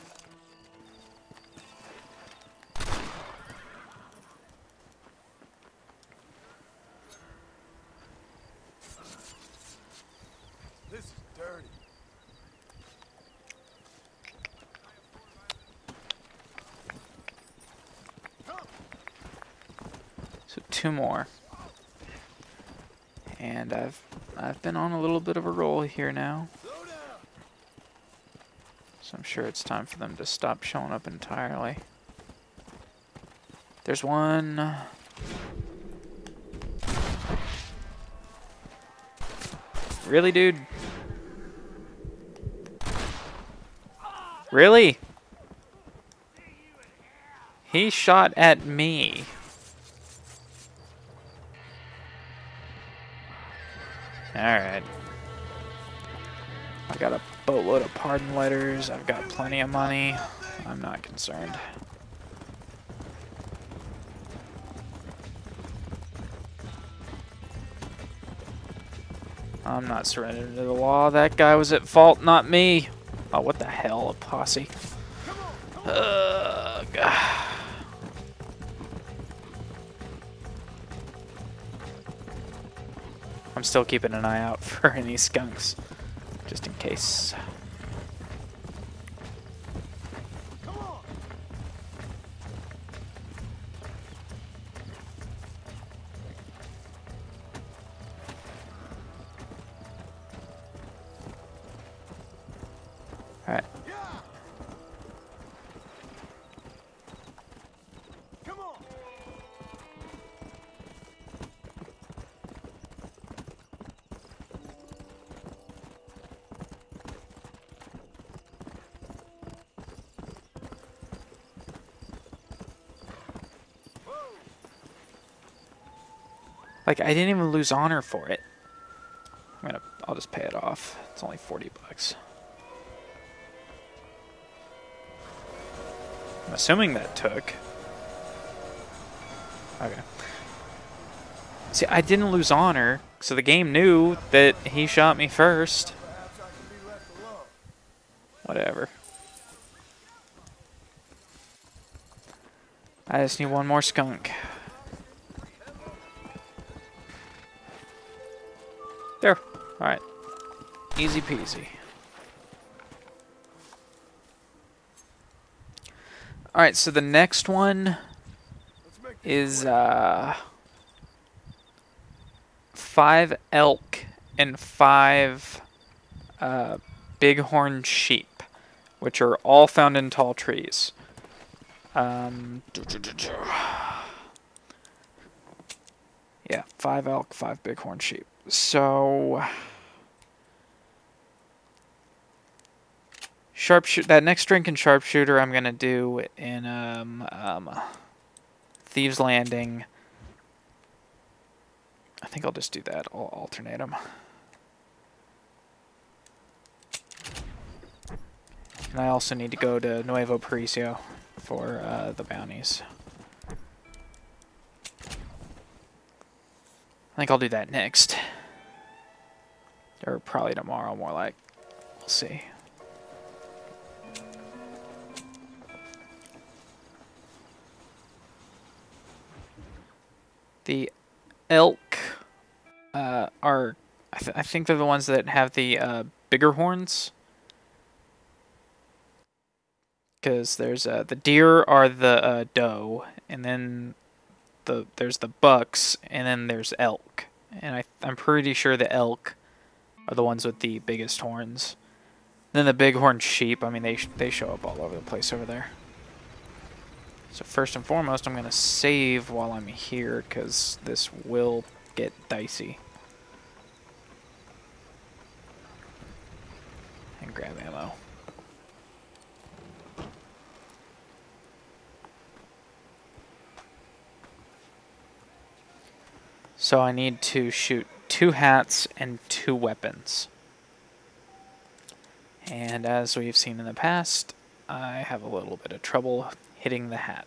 This is dirty. Come. So 2 more. And I've been on a little bit of a roll here now. Slow down. So I'm sure it's time for them to stop showing up entirely. There's one. Really, dude? Really? He shot at me. Alright. I got a boatload of pardon letters. I've got plenty of money. I'm not concerned. I'm not surrendering to the law. That guy was at fault, not me. Oh, what the hell, a posse. Ugh. I'm still keeping an eye out for any skunks, just in case. Come on. Alright. Yeah. Come on. Whoa. Like, I didn't even lose honor for it. I'll just pay it off. It's only 40 bucks. I'm assuming that took. Okay. See, I didn't lose honor, so the game knew that he shot me first. Perhaps I can be left alone. Whatever. I just need one more skunk. There. Alright. Easy peasy. Alright, so the next one Let's make this is quick. 5 elk and 5 bighorn sheep, which are all found in tall trees. Yeah, 5 elk, 5 bighorn sheep. So that next drink in sharpshooter I'm gonna do in Thieves Landing. I think I'll just do that. I'll alternate them. And I also need to go to Nuevo Paraiso for the bounties. I think I'll do that next. Or probably tomorrow, more like. We'll see. The elk are... I think they're the ones that have the bigger horns. Because there's the deer are the doe, and then there's the bucks, and then there's elk. And I'm pretty sure the elk are the ones with the biggest horns. Then the bighorn sheep, I mean, they show up all over the place over there. So first and foremost, I'm going to save while I'm here, because this will get dicey. And grab ammo. So I need to shoot 2 hats and 2 weapons. And as we've seen in the past, I have a little bit of trouble hitting the hat.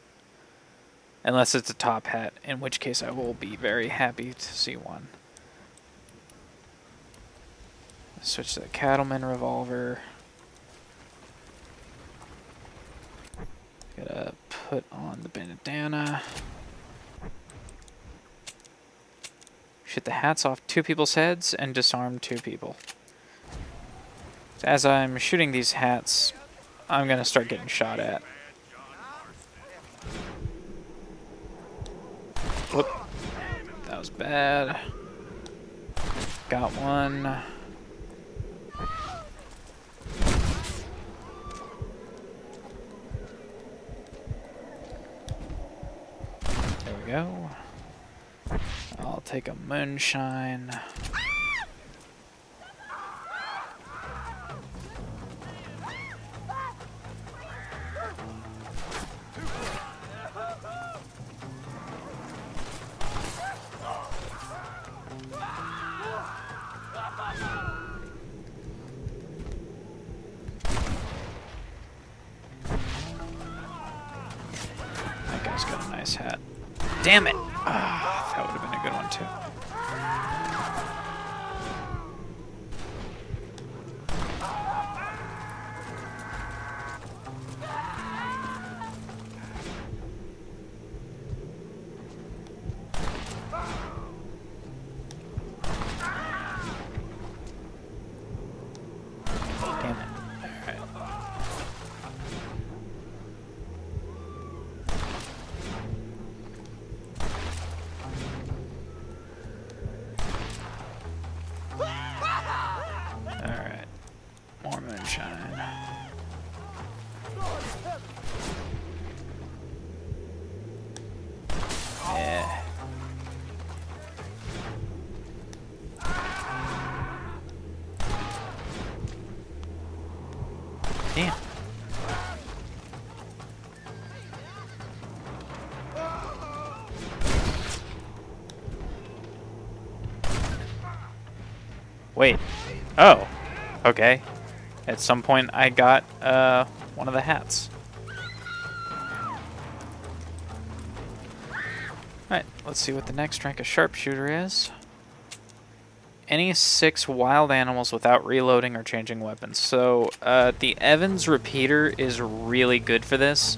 Unless it's a top hat, in which case I will be very happy to see one. Switch to the Cattleman revolver. Gotta put on the bandana. Shoot the hats off 2 people's heads and disarm 2 people. So as I'm shooting these hats, I'm gonna start getting shot at. Whoop. That was bad. Got one. There we go. I'll take a moonshine. That guy's got a nice hat. Damn it! Ah, that would have been a good one too. Damn it. Alright. Alright. More moonshine. Yeah. Damn. Wait. Oh. Okay. At some point I got one of the hats. Alright, let's see what the next rank of sharpshooter is. Any 6 wild animals without reloading or changing weapons. So the Evans repeater is really good for this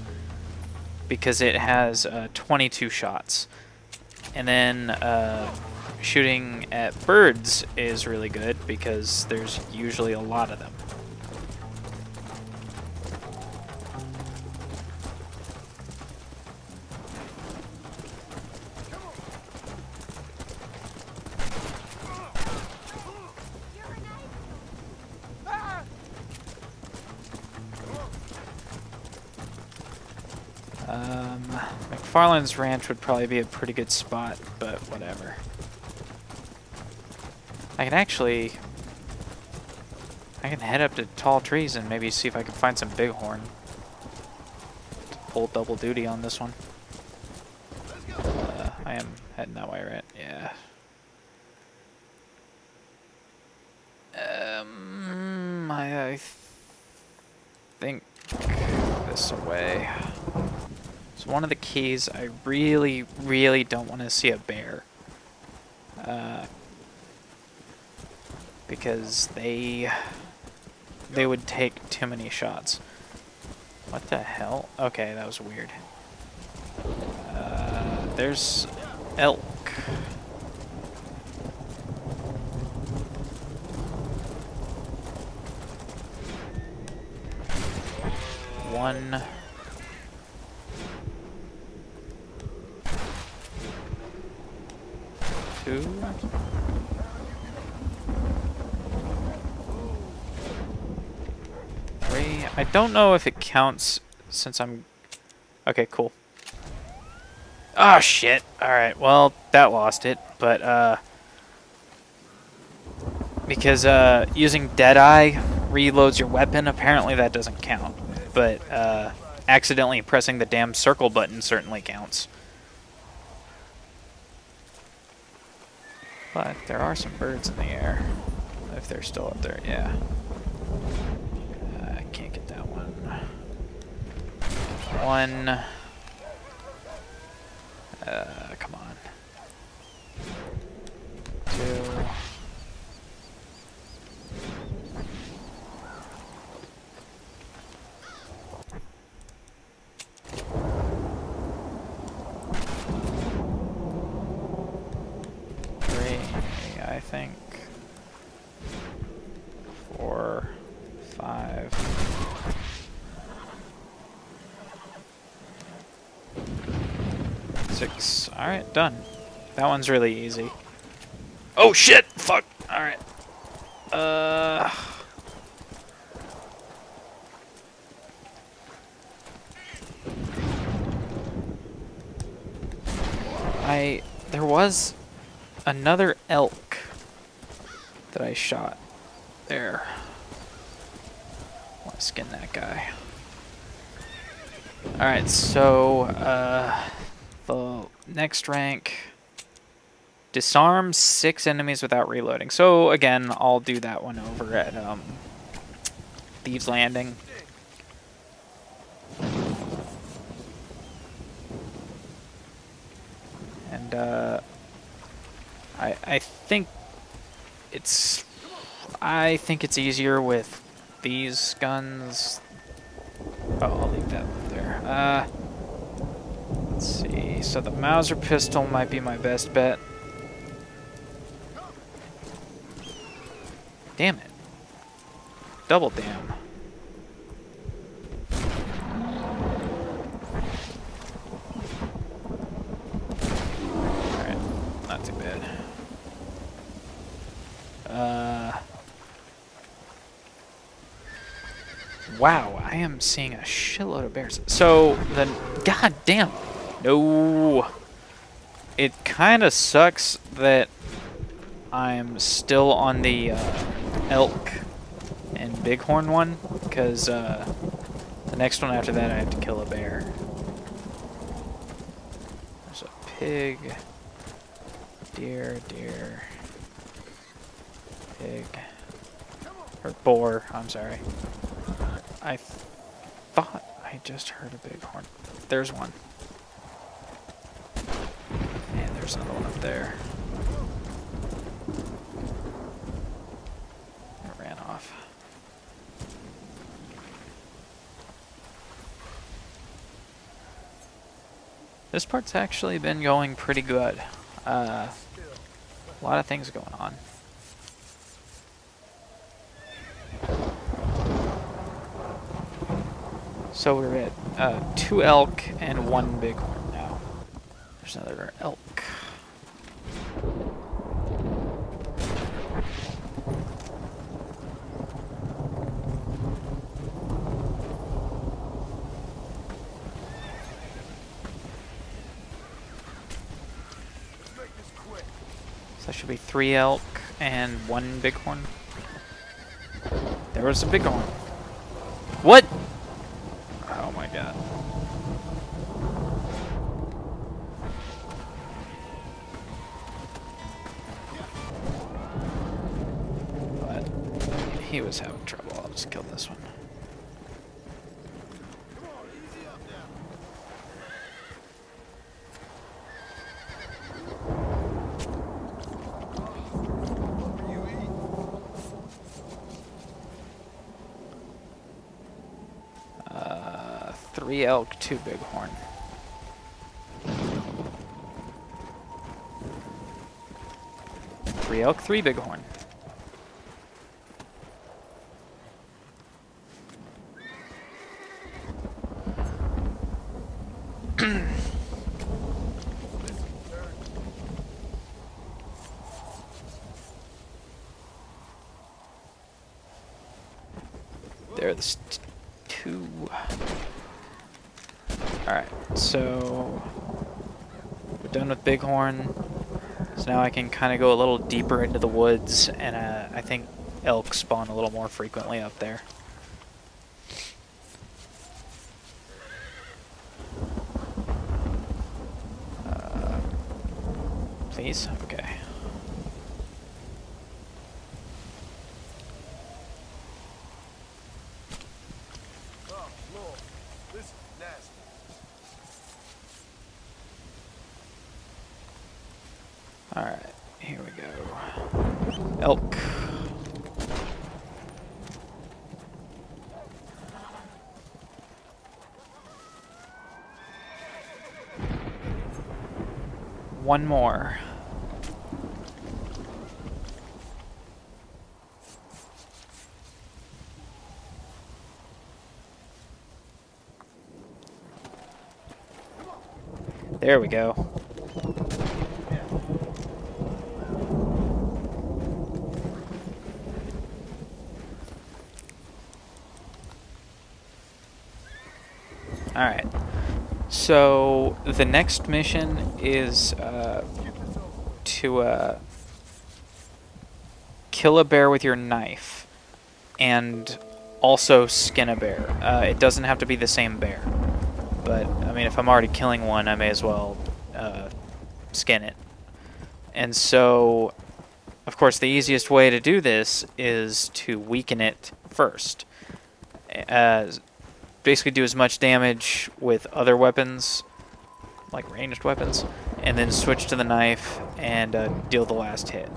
because it has 22 shots. And then shooting at birds is really good because there's usually a lot of them. McFarland's Ranch would probably be a pretty good spot, but whatever. I can head up to Tall Trees and maybe see if I can find some bighorn. Pull double duty on this one. I am heading that way, right? Yeah. think this away. So one of the keys, I really, really don't want to see a bear. Because they would take too many shots. What the hell? Okay, that was weird. There's elk. One. Two. Three. I don't know if it counts since I'm... Okay, cool. Oh, shit. Alright, well, that lost it, but, because, using Deadeye reloads your weapon, apparently that doesn't count. But, accidentally pressing the damn circle button certainly counts. But there are some birds in the air. If they're still up there, yeah. I can't get that one. One. Come on. Two. Three, I think. 4, 5. Six. Alright, done. That one's really easy. Oh shit! Fuck! Alright. There was another elk that I shot there. I want to skin that guy. Alright, so, the next rank, disarm 6 enemies without reloading. So again, I'll do that one over at Thieves Landing. And I think it's easier with these guns. Oh, I'll leave that there. Let's see. So the Mauser pistol might be my best bet. Damn it. Double damn. Alright. Not too bad. Wow, I am seeing a shitload of bears. So, then, god damn. No. It kind of sucks that I'm still on the elk and bighorn one, because the next one after that I have to kill a bear. There's a pig. Deer, deer. Pig. Or boar, I'm sorry. I thought I just heard a bighorn. There's one. And there's another one up there. It ran off. This part's actually been going pretty good. A lot of things going on. So we're at 2 elk and 1 bighorn now. There's another elk. So that should be 3 elk and 1 bighorn. There was a bighorn. What? Oh my god. But he was having trouble. I'll just kill this one. 3 elk, 2 bighorn. Three elk, 3 bighorn. There's 2. Alright, so we're done with bighorn. So now I can kind of go a little deeper into the woods, and I think elk spawn a little more frequently up there. Please? Okay. Oh, Lord. This is nasty. Alright, here we go. Elk. One more. There we go. Alright. So the next mission is to kill a bear with your knife and also skin a bear. It doesn't have to be the same bear. But, I mean, if I'm already killing one, I may as well skin it. And so, of course, the easiest way to do this is to weaken it first. Basically do as much damage with other weapons, like ranged weapons, and then switch to the knife and deal the last hit.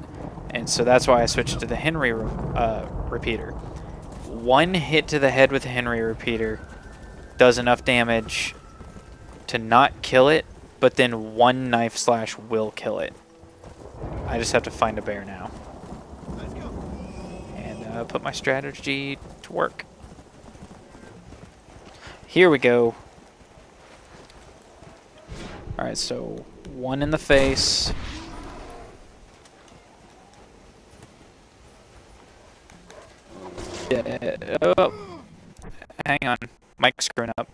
And so that's why I switched to the Henry repeater. One hit to the head with the Henry repeater does enough damage to not kill it, but then one knife slash will kill it. I just have to find a bear now. And put my strategy to work. Here we go. Alright, so one in the face. Oh, hang on. Mic's screwing up.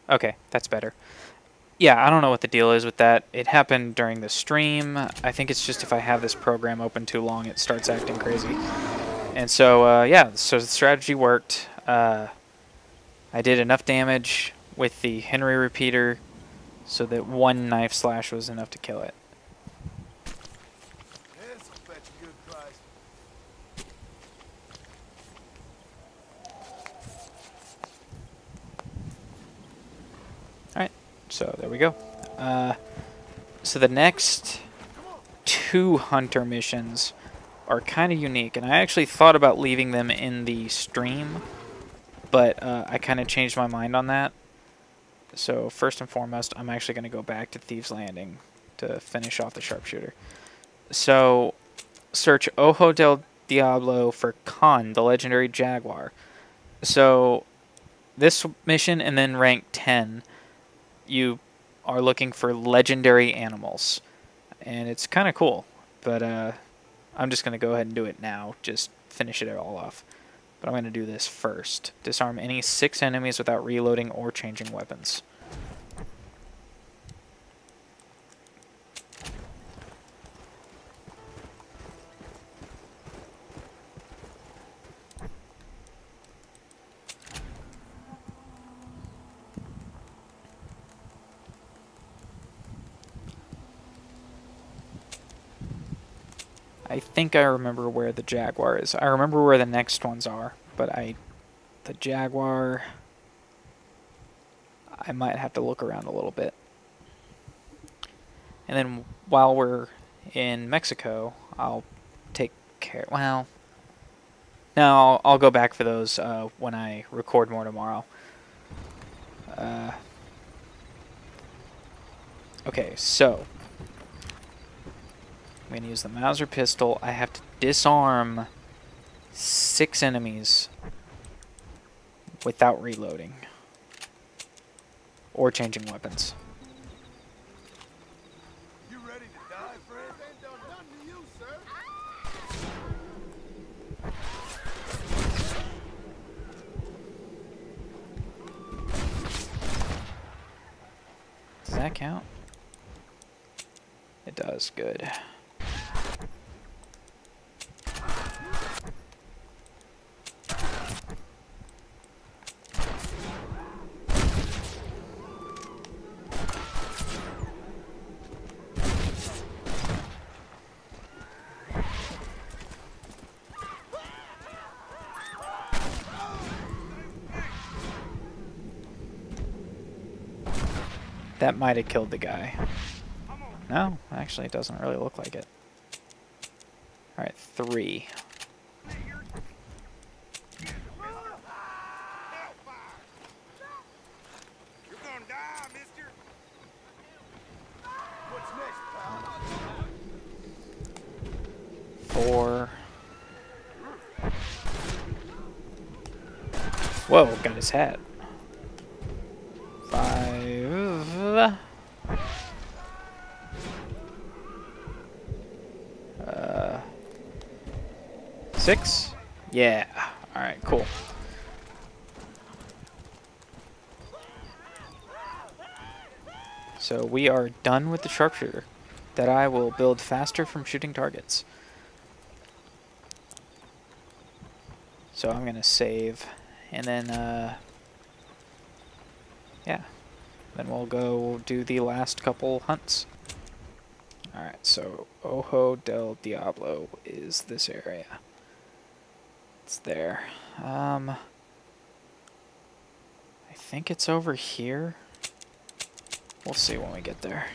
Okay, that's better. Yeah, I don't know what the deal is with that. It happened during the stream. I think it's just if I have this program open too long, it starts acting crazy. And so, yeah, so the strategy worked. I did enough damage with the Henry repeater so that one knife slash was enough to kill it. This will fetch a good price. Alright, so there we go. So the next 2 hunter missions are kind of unique, and I actually thought about leaving them in the stream, but I kind of changed my mind on that. So first and foremost, I'm actually going to go back to Thieves Landing to finish off the sharpshooter. So search Ojo del Diablo for Khan, the legendary jaguar. So this mission and then rank 10, you are looking for legendary animals, and it's kind of cool, but I'm just going to go ahead and do it now, just finish it all off. But I'm going to do this first. Disarm any 6 enemies without reloading or changing weapons. I think I remember where the jaguar is. I remember where the next ones are, but the jaguar, I might have to look around a little bit. And then while we're in Mexico, I'll take care, well, Now I'll go back for those when I record more tomorrow. Okay, so I'm going to use the Mauser pistol. I have to disarm 6 enemies without reloading or changing weapons. You ready to die, friend? Ain't done nothing to you, sir. Does that count? It does. Good. That might have killed the guy. No, actually it doesn't really look like it. Alright, 3. You're gonna die, mister. What's next, pal? 4. Whoa, got his hat. 5. 6? Yeah. Alright, cool. So we are done with the sharpshooter. That I will build faster from shooting targets. So I'm gonna save, and then yeah, then we'll go do the last couple hunts. Alright, so Ojo del Diablo is this area. It's there. I think it's over here. We'll see when we get there.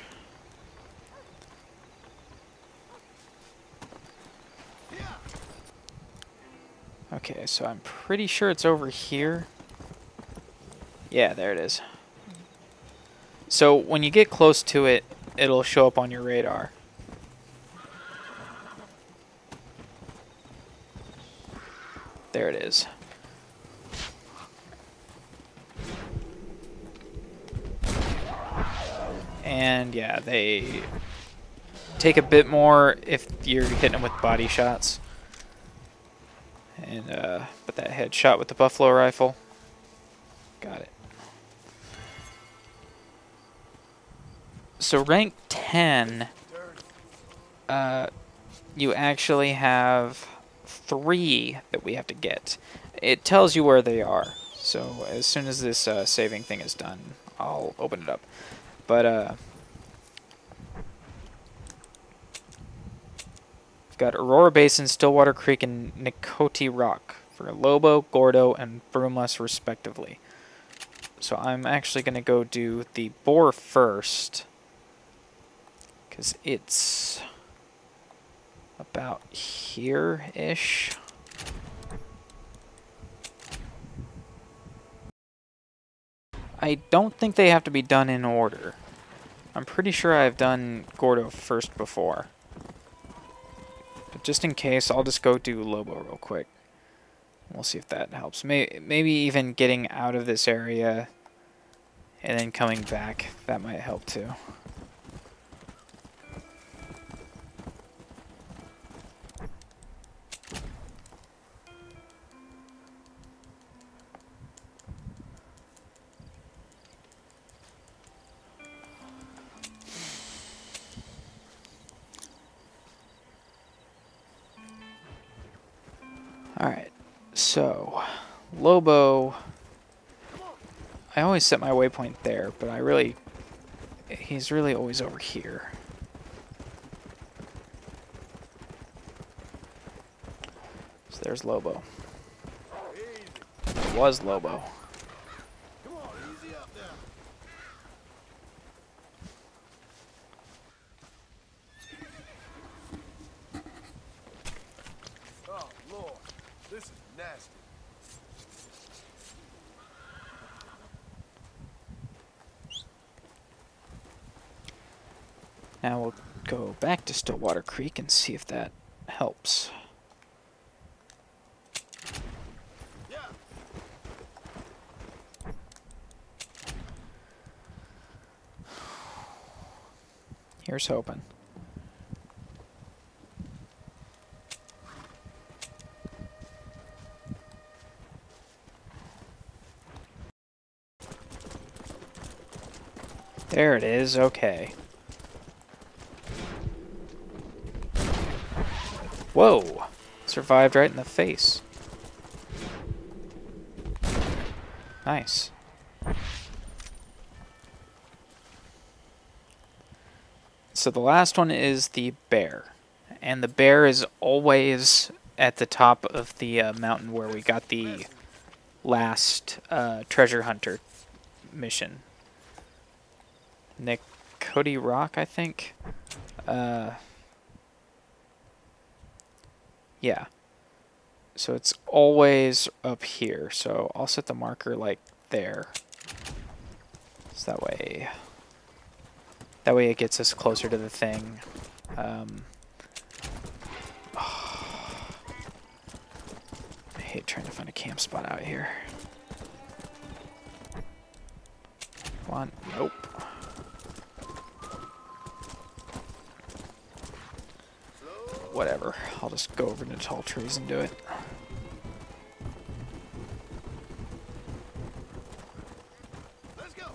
Okay, so I'm pretty sure it's over here. Yeah, there it is. So when you get close to it, it'll show up on your radar. There it is. And yeah, they take a bit more if you're hitting them with body shots. And but that headshot with the buffalo rifle, got it. So rank 10, you actually have 3 that we have to get. It tells you where they are. So as soon as this saving thing is done, I'll open it up. But we've got Aurora Basin, Stillwater Creek, and Nicote Rock for Lobo, Gordo, and Brumas respectively. So I'm actually going to go do the boar first, because it's about here-ish. I don't think they have to be done in order. I'm pretty sure I've done Gordo first before. But just in case, I'll just go do Lobo real quick. We'll see if that helps. Maybe even getting out of this area and then coming back, that might help too. Alright, so Lobo, I always set my waypoint there, but he's really always over here. So there's Lobo. It was Lobo. Come on, easy up there. Oh, Lord. This is nasty. Now we'll go back to Stillwater Creek and see if that helps. Yeah. Here's hoping. There it is, okay. Whoa! Survived right in the face. Nice. So the last one is the bear. And the bear is always at the top of the mountain where we got the last treasure hunter mission. Nick Cody Rock, I think. Yeah. So it's always up here. So I'll set the marker like there. So that way it gets us closer to the thing. I hate trying to find a camp spot out here. Come on. Nope. Whatever. I'll just go over to the tall trees and do it. Let's go.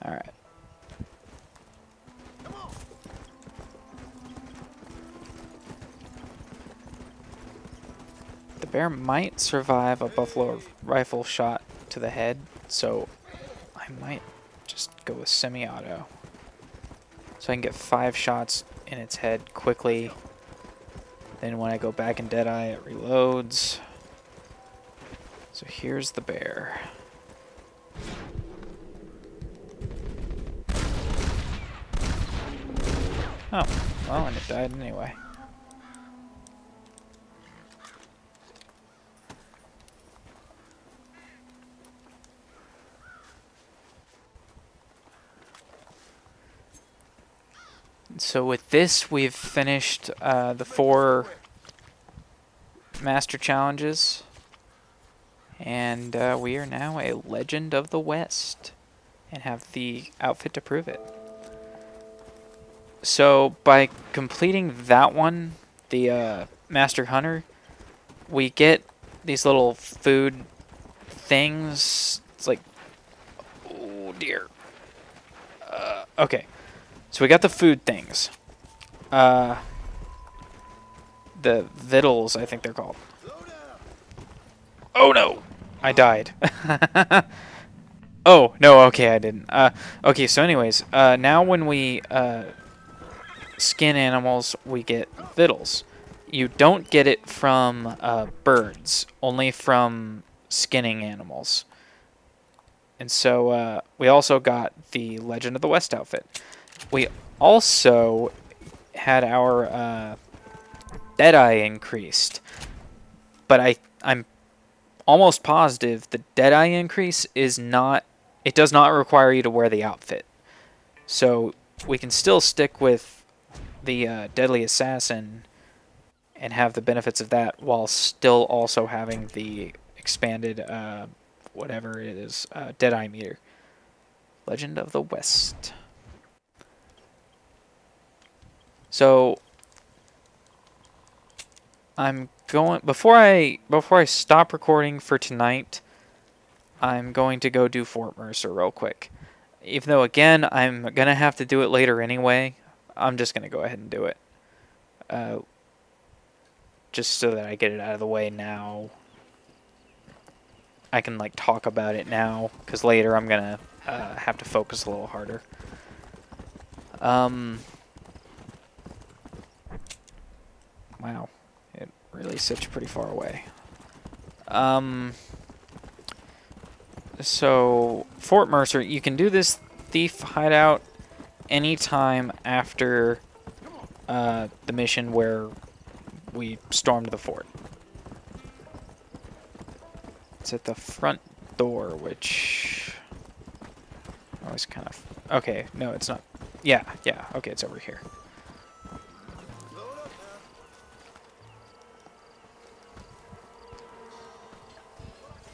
Alright. Come on. The bear might survive a buffalo rifle shot to the head, so I might just go with semi-auto. So I can get 5 shots in its head quickly. Then when I go back in Deadeye, it reloads. So here's the bear. Oh, well, and it died anyway. So with this, we've finished the 4 master challenges. And we are now a Legend of the West and have the outfit to prove it. So by completing that one, the Master Hunter, we get these little food things. It's like, oh dear. Okay, so we got the food things. The victuals, I think they're called. Oh no, I died. Oh no, okay, I didn't. Okay, so anyways, now when we skin animals, we get victuals. You don't get it from birds, only from skinning animals. And so we also got the Legend of the West outfit. We also had our Deadeye increased. But I'm almost positive the Deadeye increase is not... It does not require you to wear the outfit. So we can still stick with the Deadly Assassin and have the benefits of that while still also having the expanded, whatever it is, Deadeye meter. Legend of the West. So I'm going... Before I stop recording for tonight, I'm going to go do Fort Mercer real quick. Even though, again, I'm going to have to do it later anyway, I'm just going to go ahead and do it. just so that I get it out of the way now. I can like talk about it now, because later I'm gonna have to focus a little harder. Wow, it really sits pretty far away. So Fort Mercer, you can do this thief hideout anytime after the mission where we stormed the fort. It's at the front door, which I was kind of... Okay, no, it's not. Yeah, okay, it's over here.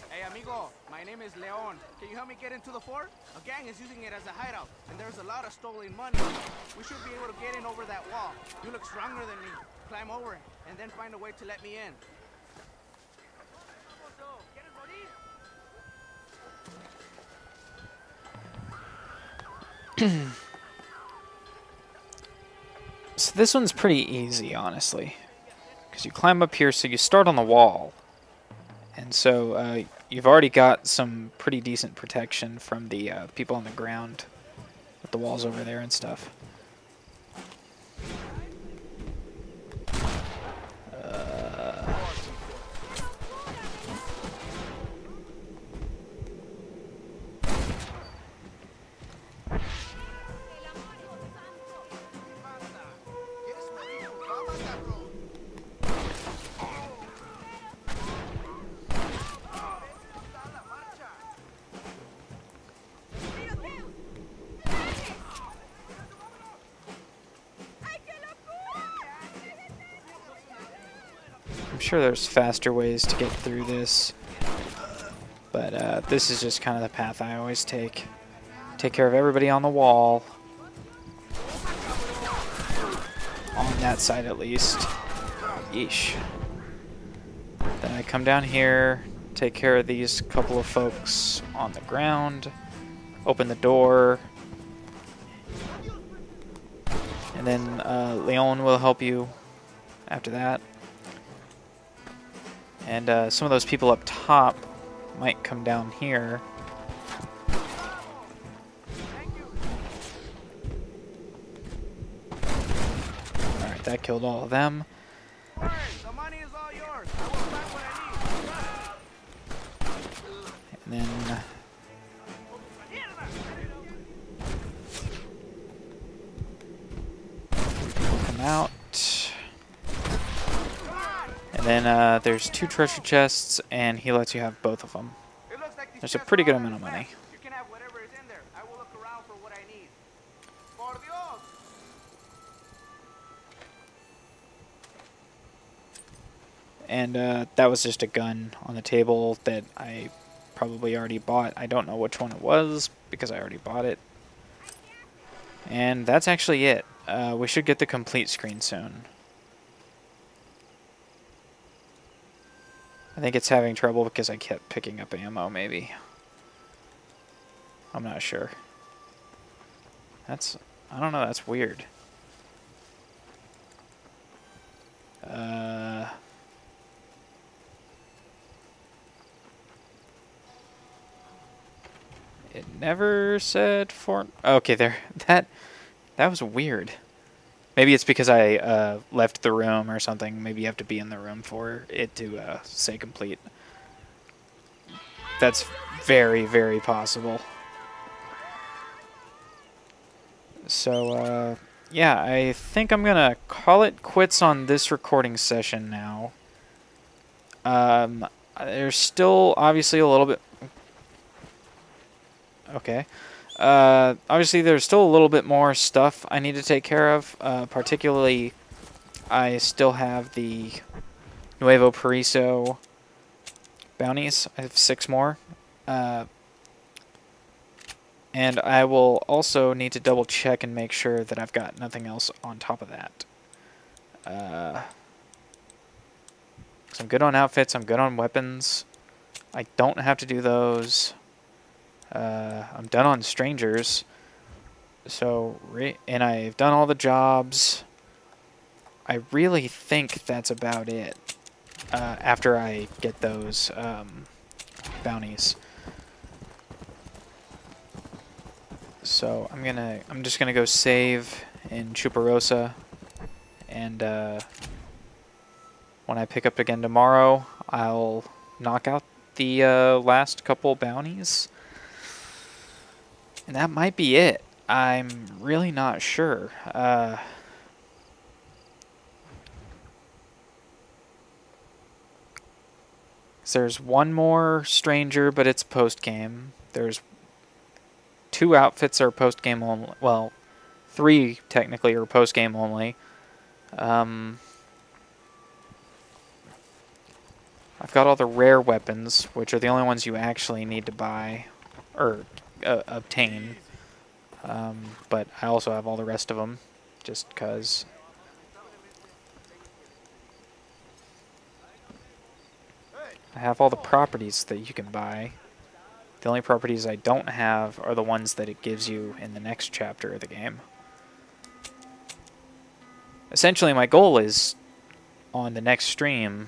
Hey, amigo, my name is Leon. Can you help me get into the fort? A gang is using it as a hideout, and there's a lot of stolen money. We should be able to get in over that wall. You look stronger than me. Climb over it, and then find a way to let me in. So this one's pretty easy, honestly, because you climb up here, so you start on the wall, and so you've already got some pretty decent protection from the people on the ground with the walls over there and stuff. I'm sure there's faster ways to get through this, but this is just kind of the path I always take. Take care of everybody on the wall. On that side at least. Yeesh. Then I come down here, take care of these couple of folks on the ground, open the door, and then Leon will help you after that. And some of those people up top might come down here. Alright, that killed all of them. The money is all yours. I will find what I need. And then come out. And then there's 2 treasure chests, and he lets you have both of them. There's a pretty good amount of money. You can have whatever is in there. I will look around for what I need. Por Dios. And that was just a gun on the table that I probably already bought. I don't know which one it was because I already bought it. And that's actually it. We should get the complete screen soon. I think it's having trouble because I kept picking up ammo, maybe. I'm not sure. I don't know, that's weird. It never said Fort... Okay, there. That was weird. Maybe it's because I left the room or something. Maybe you have to be in the room for it to say complete. That's very, very possible. So, yeah, I think I'm going to call it quits on this recording session now. There's still obviously a little bit... Okay. Obviously, there's still a little bit more stuff I need to take care of. Particularly, I still have the Nuevo Paraiso bounties. I have 6 more. And I will also need to double check and make sure that I've got nothing else on top of that. 'Cause I'm good on outfits, I'm good on weapons. I don't have to do those. I'm done on strangers. So, and I've done all the jobs. I really think that's about it. After I get those bounties. So I'm just gonna go save in Chuparosa, and when I pick up again tomorrow, I'll knock out the last couple bounties, and that might be it. I'm really not sure. There's one more stranger, but it's post-game. There's 2 outfits are post-game only. Well, 3 technically are post-game only. I've got all the rare weapons, which are the only ones you actually need to buy or obtain. But I also have all the rest of them, just because. I have all the properties that you can buy. The only properties I don't have are the ones that it gives you in the next chapter of the game. Essentially, my goal is, on the next stream,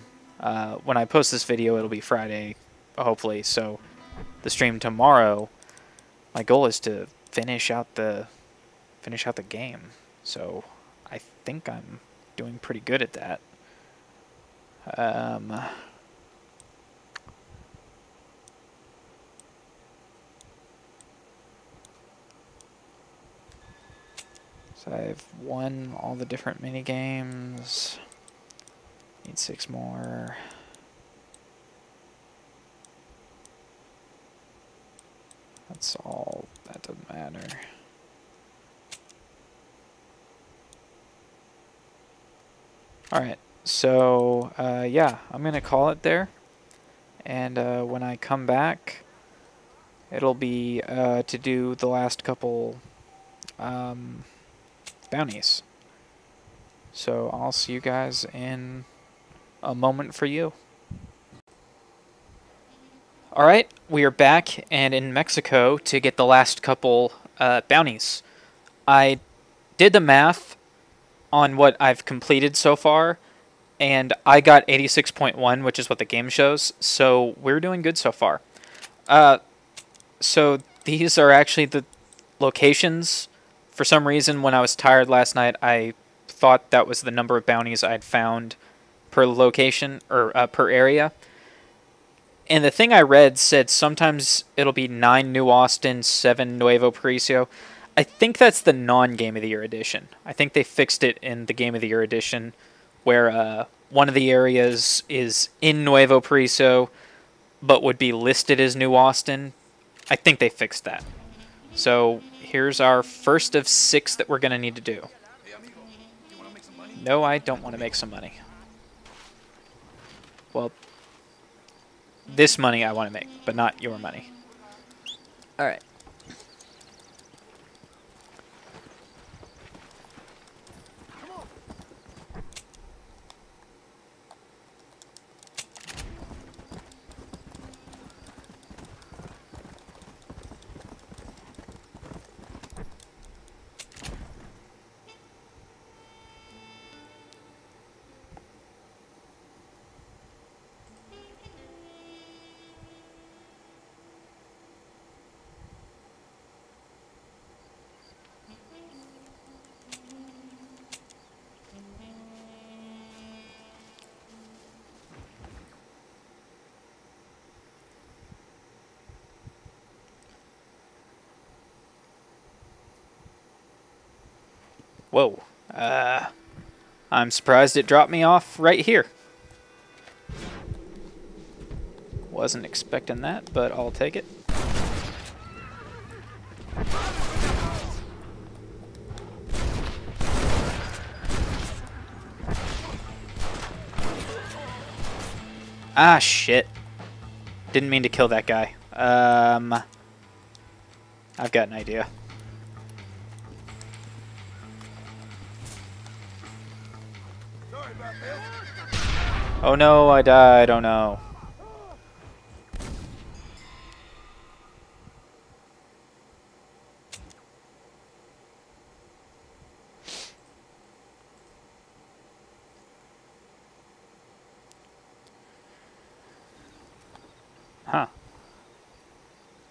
when I post this video, it'll be Friday, hopefully, so the stream tomorrow, my goal is to finish out the game. So I think I'm doing pretty good at that. So I've won all the different mini games. Need 6 more. That's all. That doesn't matter. Alright, so yeah, I'm going to call it there. And when I come back, it'll be to do the last couple bounties. So I'll see you guys in a moment for you. Alright, we are back and in Mexico to get the last couple bounties. I did the math on what I've completed so far, and I got 86.1, which is what the game shows, so we're doing good so far. So these are actually the locations. For some reason, when I was tired last night, I thought that was the number of bounties I'd found per location, or per area. And the thing I read said sometimes it'll be 9 New Austin, 7 Nuevo Paraiso. I think that's the non-Game of the Year edition. I think they fixed it in the Game of the Year edition, where one of the areas is in Nuevo Paraiso, but would be listed as New Austin. I think they fixed that. So here's our first of 6 that we're going to need to do. No, I don't want to make some money. Well, this money I want to make, but not your money. Alright. Whoa. I'm surprised it dropped me off right here. Wasn't expecting that, but I'll take it. Ah, shit. Didn't mean to kill that guy. I've got an idea. Oh no, I died. Oh no. Huh.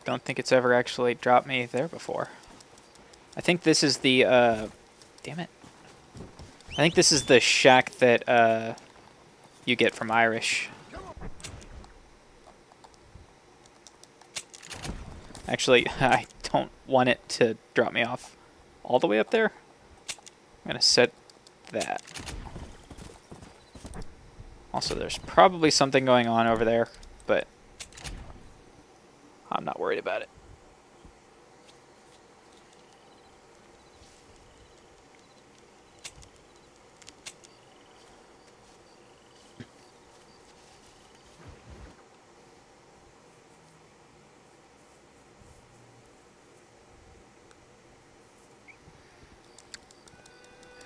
Don't think it's ever actually dropped me there before. I think this is the, damn it. I think this is the shack that, you get from Irish. Actually, I don't want it to drop me off all the way up there. I'm gonna set that. Also, there's probably something going on over there, but I'm not worried about it.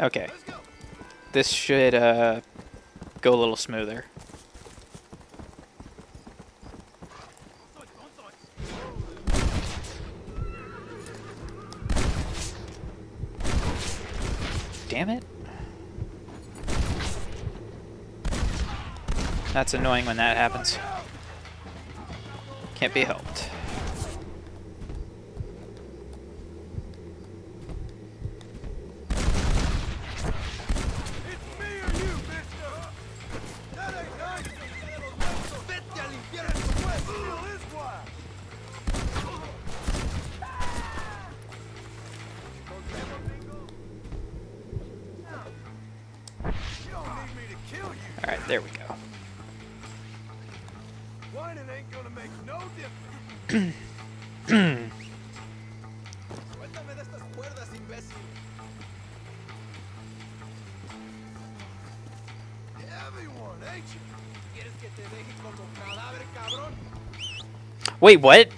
Okay. This should go a little smoother. Damn it. That's annoying when that happens. Can't be helped. Alright, there we go. Whining ain't gonna make no difference. Suéltame de estas cuerdas, imbécil. Everyone, ain't you? ¿Quieres que te deje como cadáver, cabrón? Wait, what?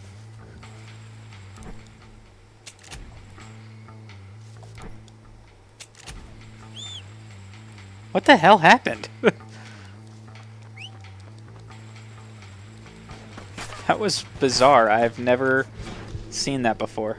What the hell happened? That was bizarre. I've never seen that before.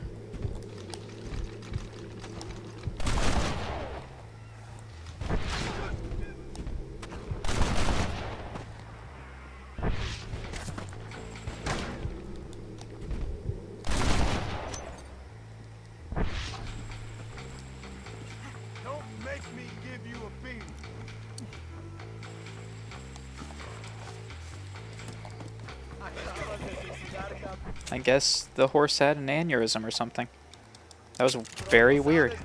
Don't make me give you a beating. I guess the horse had an aneurysm or something. That was very weird.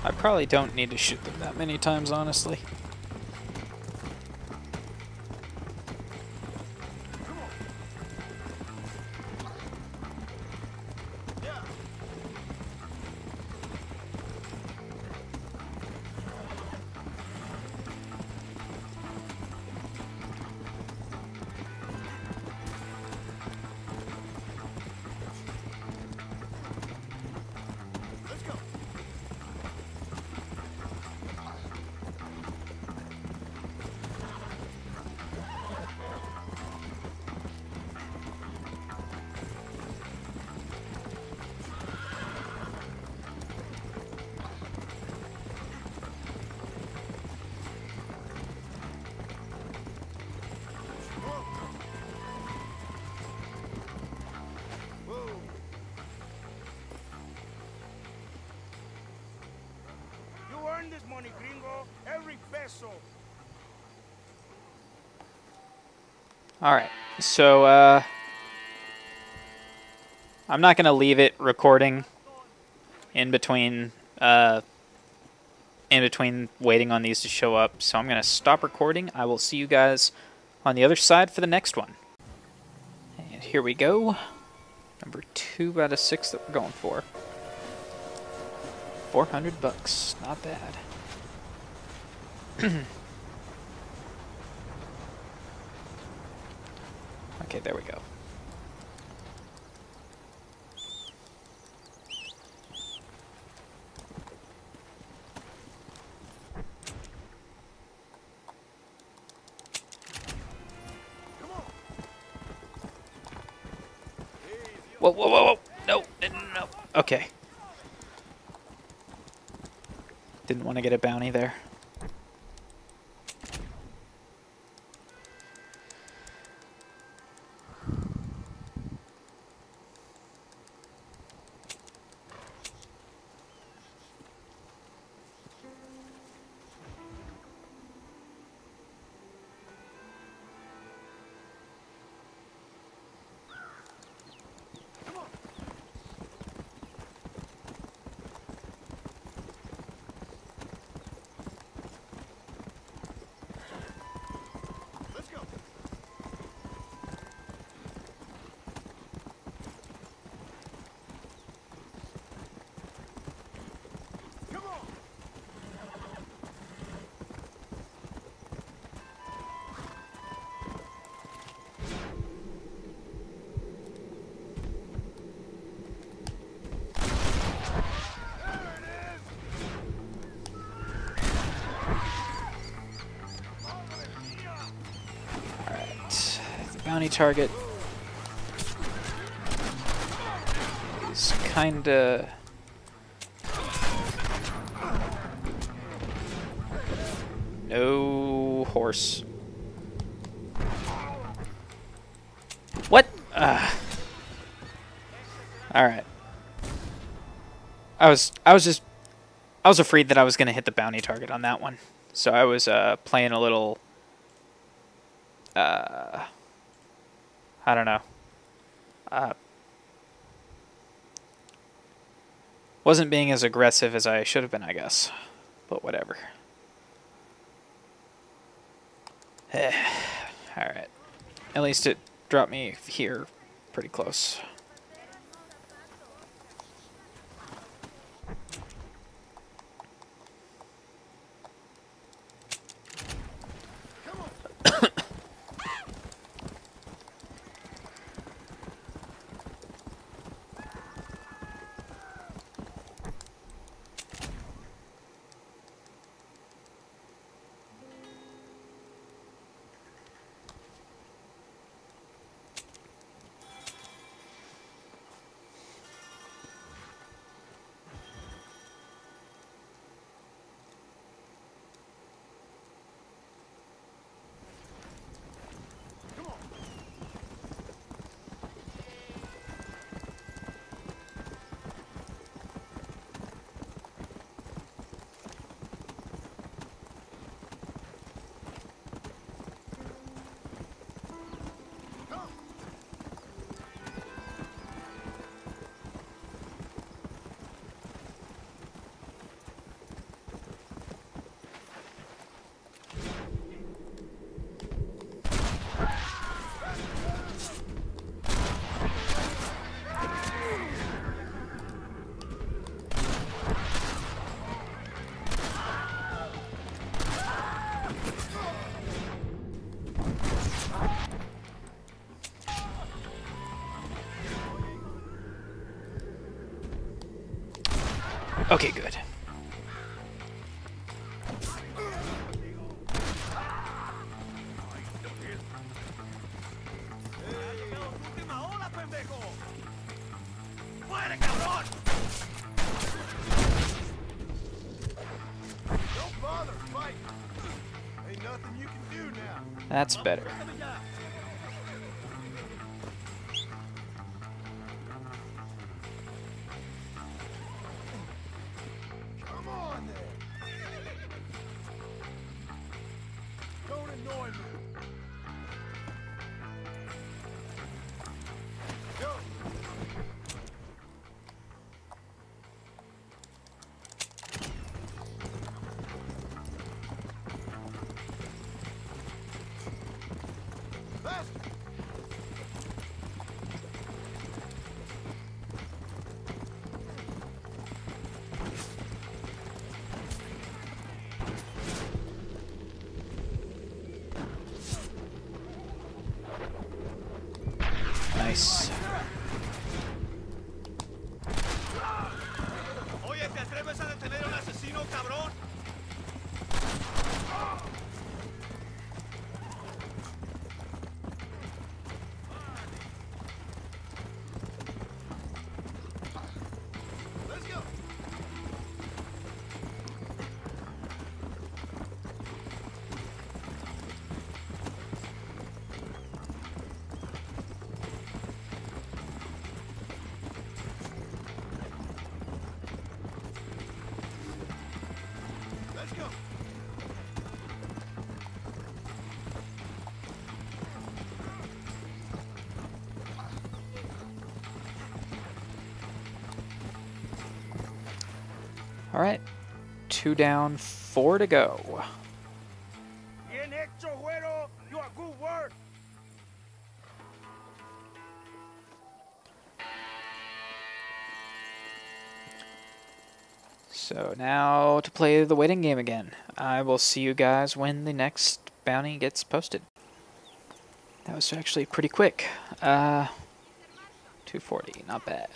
I probably don't need to shoot them that many times, honestly. This money, gringo. Every peso. Alright, so I'm not gonna leave it recording in between waiting on these to show up, so I'm gonna stop recording. I will see you guys on the other side for the next one. And here we go. Number 2 out of 6 that we're going for. $400, not bad. Okay, there we go. Whoa, whoa, whoa, whoa. No, no, no, no. Okay. Didn't want to get a bounty there. Let's go. Come on. Alright. The bounty target is kinda... No horse. What? Alright. I was afraid that I was gonna hit the bounty target on that one. So I was playing a little I don't know. Wasn't being as aggressive as I should have been, I guess. But whatever. Alright. At least it dropped me here pretty close. Okay, good. Don't bother fighting. Ain't nothing you can do now. That's better. Come on then. Don't annoy me. Go. Faster. Nice. Oye, ¿te atreves a detener a un asesino, cabrón? Alright. 2 down, 4 to go. Bien hecho, güero. You are good work. So now to play the waiting game again. I will see you guys when the next bounty gets posted. That was actually pretty quick. 240, not bad.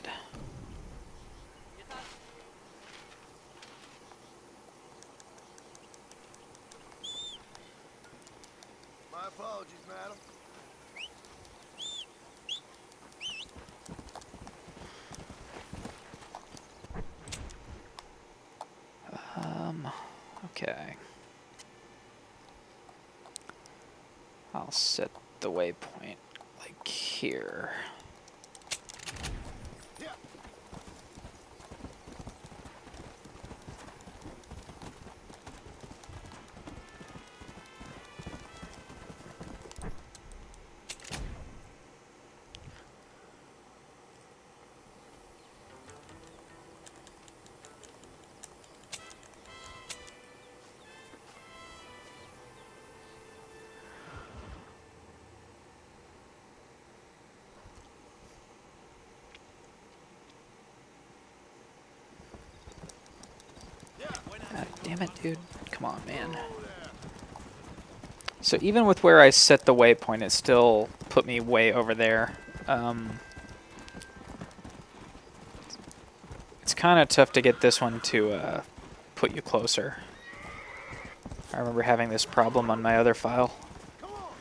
My apologies, madam. Okay. I'll set the waypoint like here. Yeah. God damn it, dude. Come on, man. So even with where I set the waypoint, it still put me way over there. It's kind of tough to get this one to put you closer. I remember having this problem on my other file. Come on.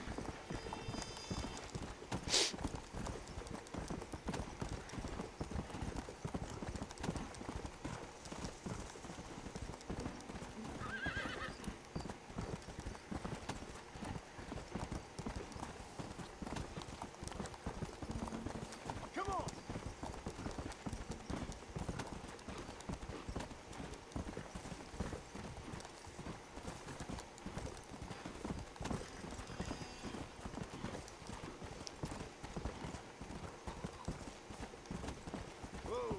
Come on. Whoa.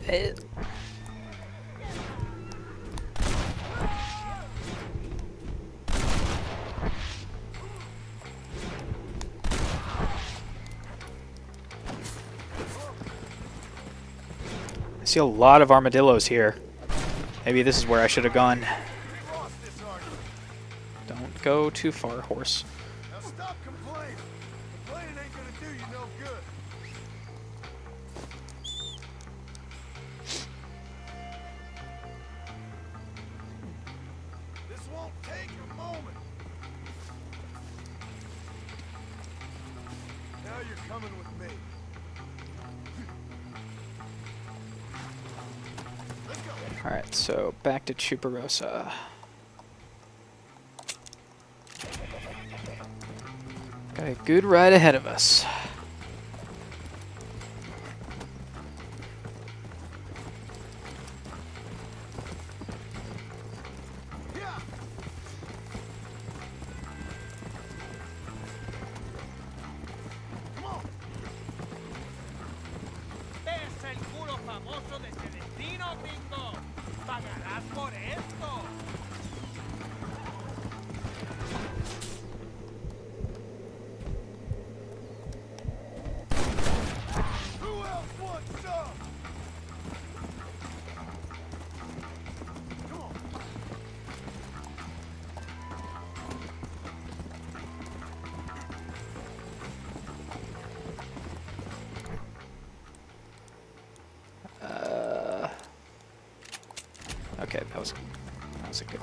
Eh. I see a lot of armadillos here. Maybe this is where I should have gone. We lost this argument. Don't go too far, horse. Now stop complaining. Complaining ain't gonna do you no good. This won't take a moment. Now you're coming with me. Let's go. Alright, so back to Chuparosa. Got a good ride ahead of us. Yeah. Come on. Es el culo famoso de Celestino, gringo. Pagarás por esto. Who else wants some? Come on. Okay, that was a good.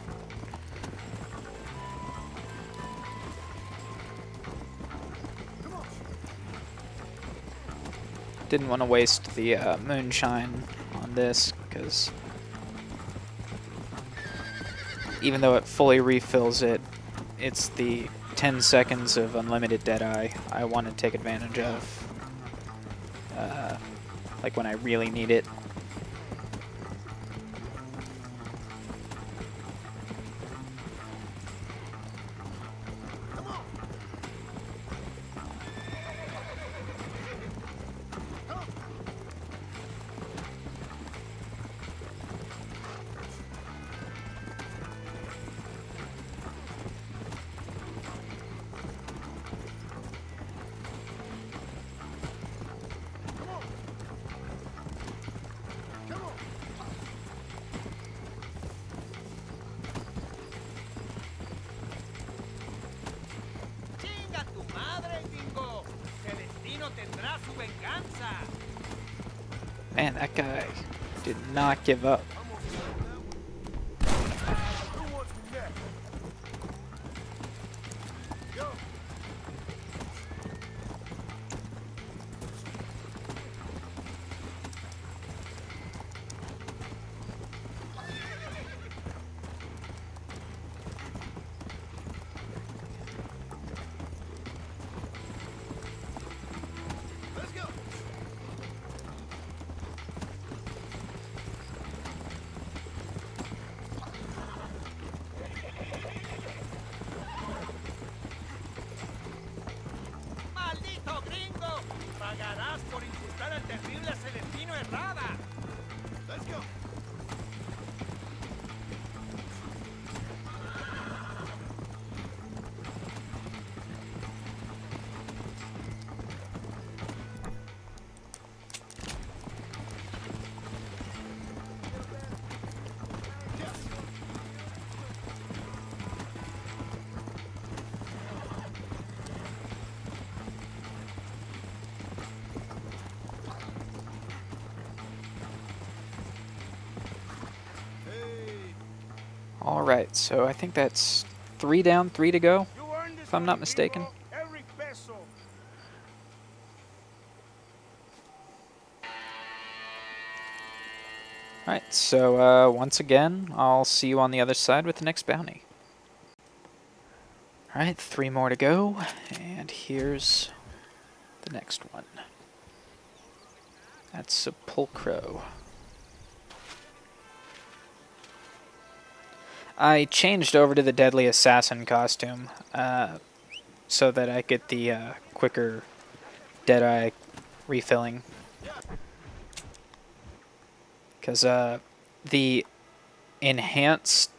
Come on. Didn't want to waste the moonshine on this because even though it fully refills it, it's the 10 seconds of unlimited Deadeye I want to take advantage of. like when I really need it. ¡Chinga tu madre, gringo! Celestino tendrá su venganza. Man, that guy did not give up. Who wants me next? Go. Let's go. ¡Maldito gringo! Pagarás por insultar al terrible Celestino Herrada. Let's go. Hey. Alright, so I think that's 3 down, 3 to go. You earned this If I'm not money, mistaken. gringo. Every peso. Alright, so once again, I'll see you on the other side with the next bounty. Alright, 3 more to go, and here's the next one. That's Sepulchro. I changed over to the Deadly Assassin costume so that I get the quicker Deadeye refilling. Because the enhanced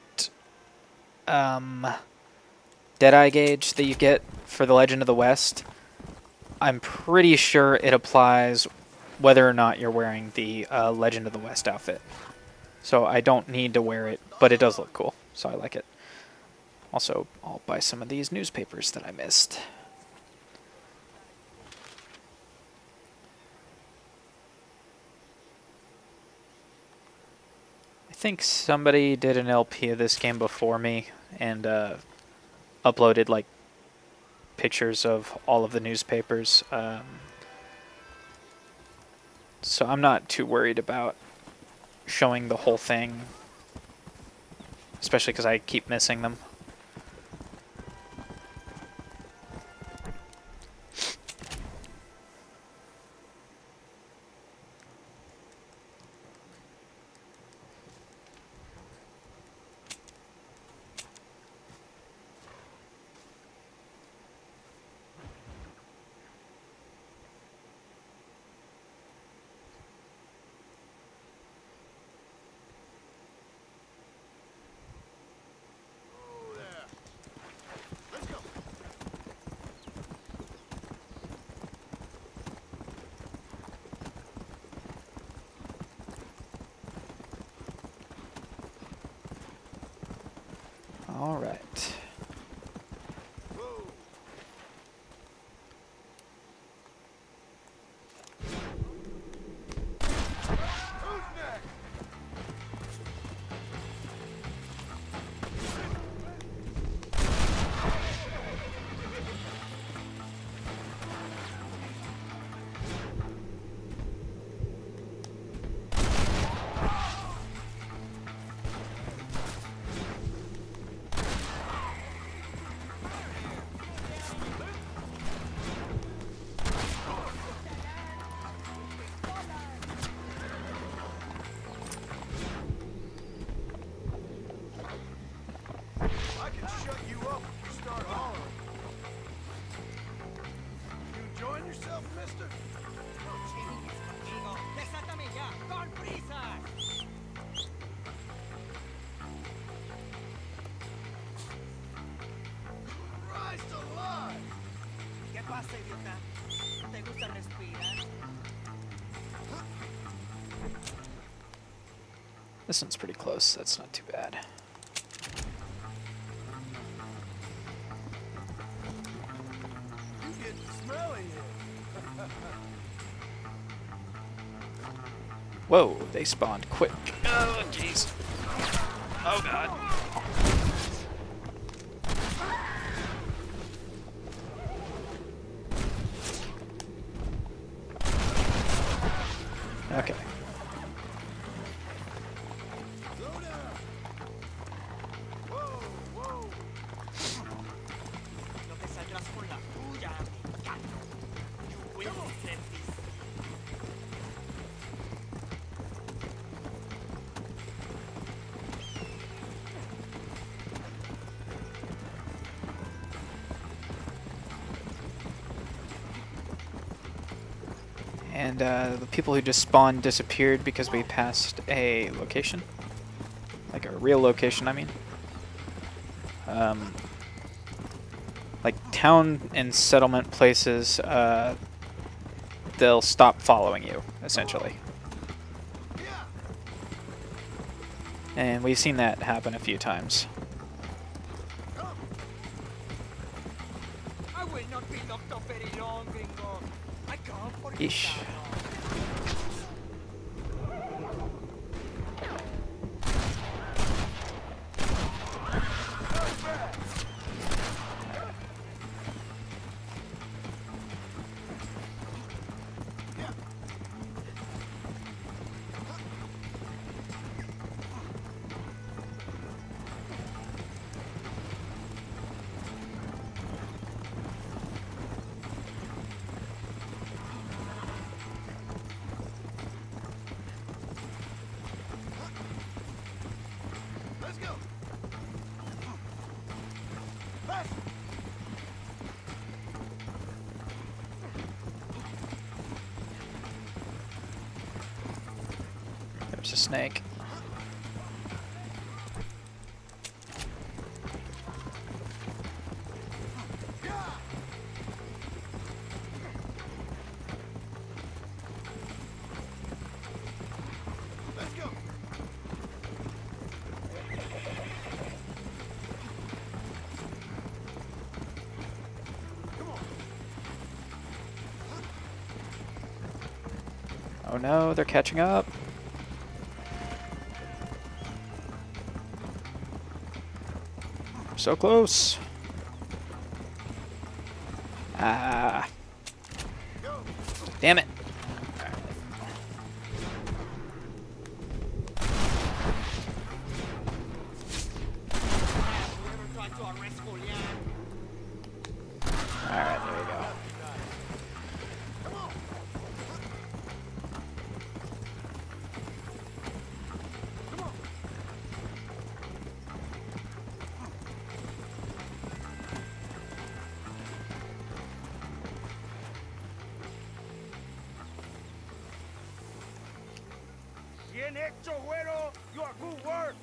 Deadeye gauge that you get for the Legend of the West, I'm pretty sure it applies whether or not you're wearing the Legend of the West outfit. So I don't need to wear it, but it does look cool, so I like it. Also, I'll buy some of these newspapers that I missed. I think somebody did an LP of this game before me and uploaded like pictures of all of the newspapers. So I'm not too worried about showing the whole thing, especially because I keep missing them. pasa, idiota? ¿Te gusta respirar? This one's pretty close. That's not too bad. You get smelly here. Whoa, they spawned quick. Oh, jeez. Oh, God. Okay. Slow down. Whoa, whoa. Lo que saldrás con la tuya, americano. You will regret this. And the people who just spawned disappeared because we passed a location. Like a real location, I mean. Like town and settlement places, they'll stop following you, essentially. And we've seen that happen a few times. I will not be locked up very long, gringo. I come for you. Yeesh. Let's go. Faster. There's a snake. Let's go. Come on. Oh no, they're catching up. So close. Ah. Go. Damn it. Whoever tried to arrest Julian. Alright, there we go. Come on. Come on. Bien hecho, güero. You are good work.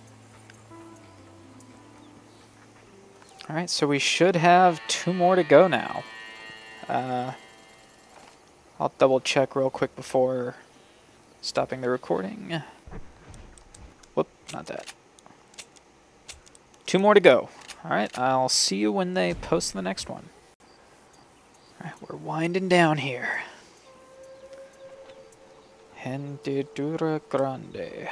Alright, so we should have 2 more to go now. I'll double check real quick before stopping the recording. Whoop, not that. 2 more to go. Alright, I'll see you when they post the next one. Alright, we're winding down here. Hendidura Grande.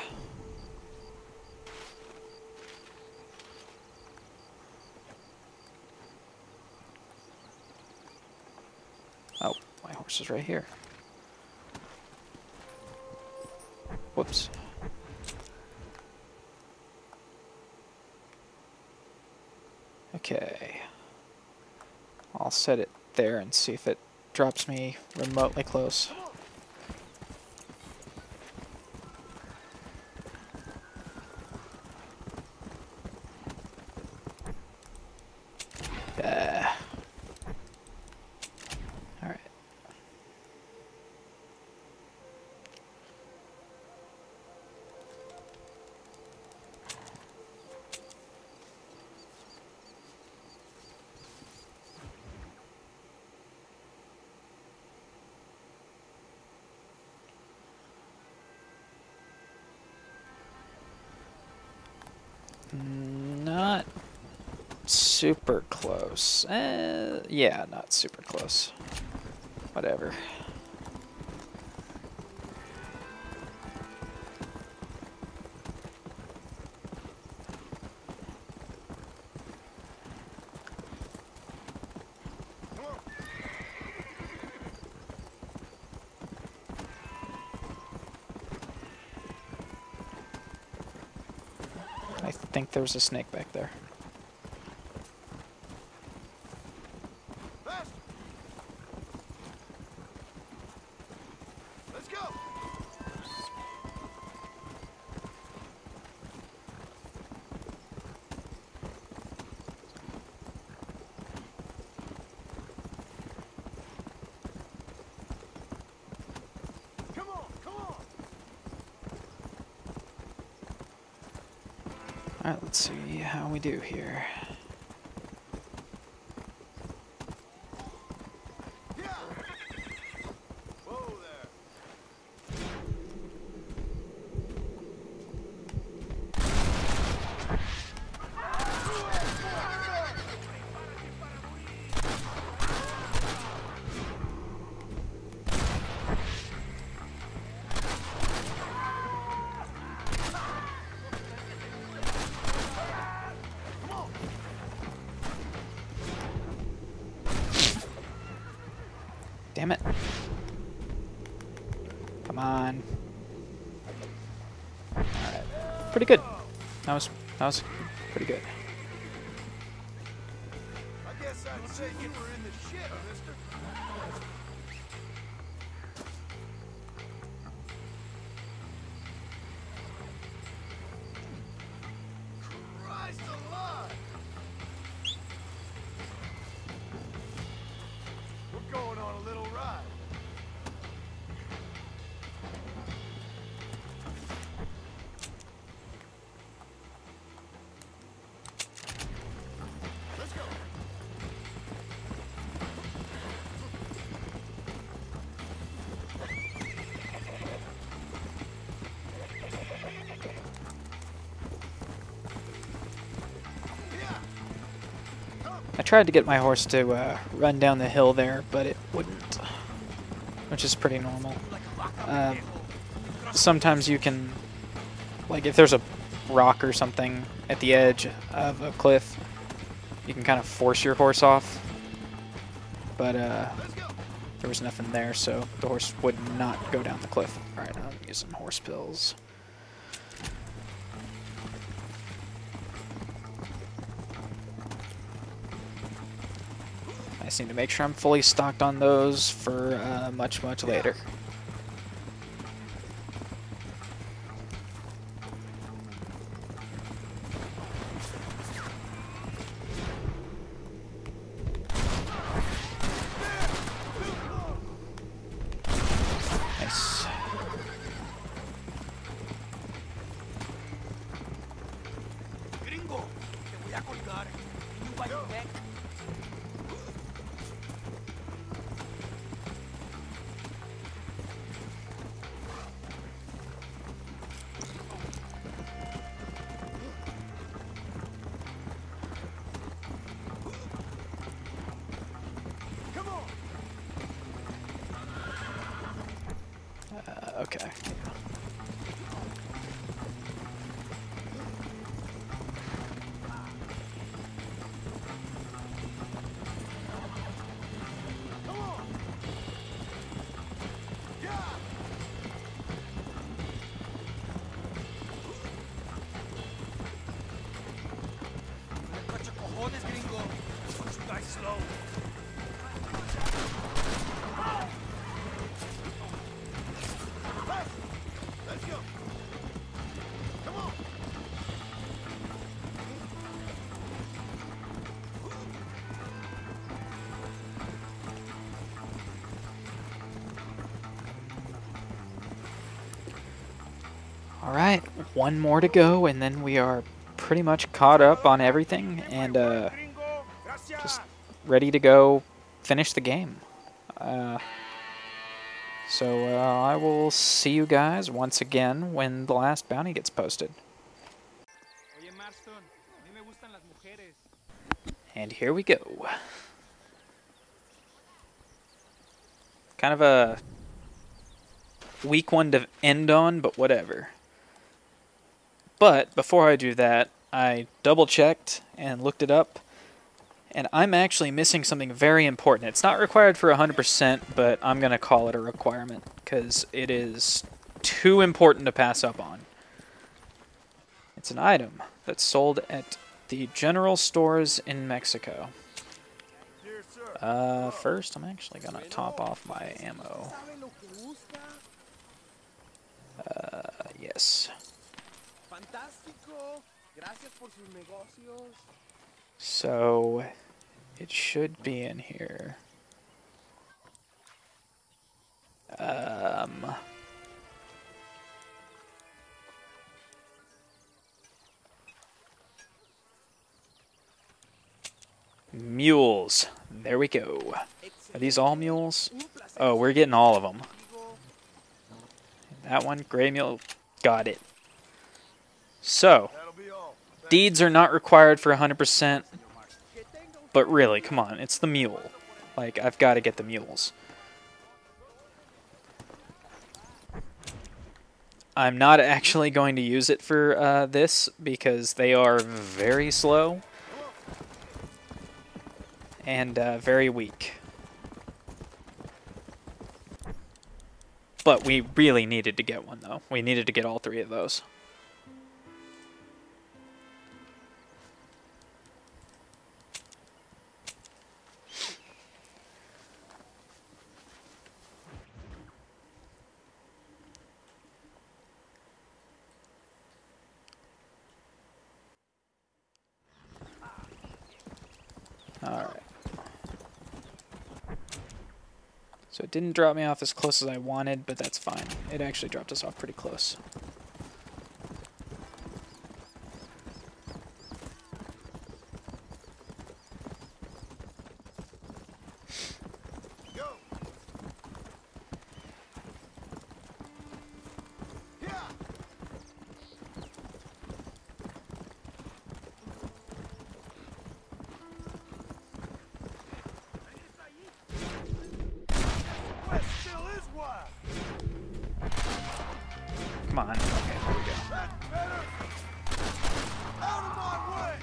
Oh, my horse is right here. Whoops. Okay. I'll set it there and see if it drops me remotely close. Alright. Not super close. Yeah, not super close. Whatever. I think there's a snake back there. Faster! Let's go! Come on, come on! Alright, let's see how we do here. Yeah! Whoa there! Damn it. Come on. Alright. Pretty good. That was pretty good. I guess I'd say you were in the shit, mister. Christ alive! We're going on a little ride. Let's go. I tried to get my horse to run down the hill there, but it wouldn't, which is pretty normal. Sometimes you can, like if there's a rock or something at the edge of a cliff, you can kind of force your horse off, but there was nothing there, so the horse would not go down the cliff. Alright, I'm using horse pills. I just need to make sure I'm fully stocked on those for much, much later. Nice. Gringo, te voy a colgar. Can you bite your neck? Come on. Okay. Come on. Yeah. Cut your cojones, gringo. You guys slow. Faster. Let's go. Come on. Alright, one more to go, and then we are pretty much caught up on everything, and Gringo, just gracias. ready to go finish the game. So I will see you guys once again when the last bounty gets posted. Oye, Marston, And here we go. Kind of a weak one to end on, but whatever. But before I do that, I double checked and looked it up, and I'm actually missing something very important. It's not required for 100%, but I'm going to call it a requirement because it is too important to pass up on. It's an item that's sold at the general stores in Mexico. First, I'm actually going to top off my ammo. Yes. So, it should be in here. Mules. There we go. Are these all mules? Oh, we're getting all of them. That one, gray mule, got it. So, deeds are not required for 100%, but really, come on, it's the mule. Like, I've got to get the mules. I'm not actually going to use it for this because they are very slow and very weak. But we really needed to get one, though. We needed to get all three of those. Alright. So it didn't drop me off as close as I wanted, but that's fine. It actually dropped us off pretty close. Go. Yeah. West still is wide. Come on. Okay, there we go. That's better. Out of my way.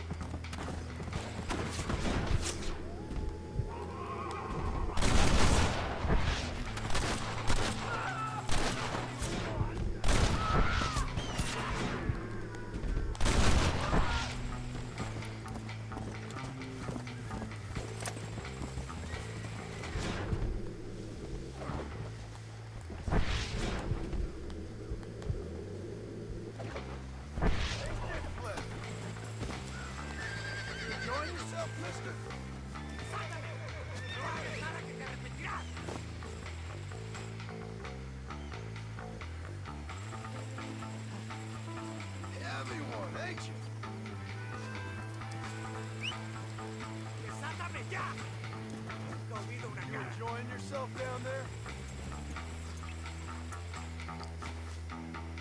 Enjoying yourself, mister? Heavy one, ain't you? You enjoying yourself down there?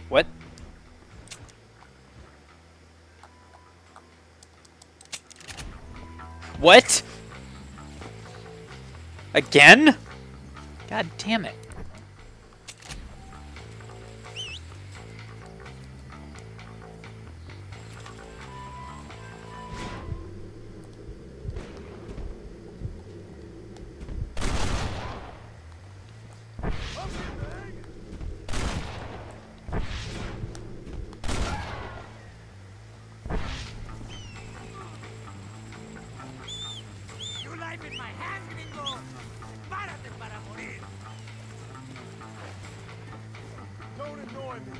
What? What? Again? God damn it. I'm getting the hang of it. Your life in my hands, gringo. Párate para morir. Don't annoy me.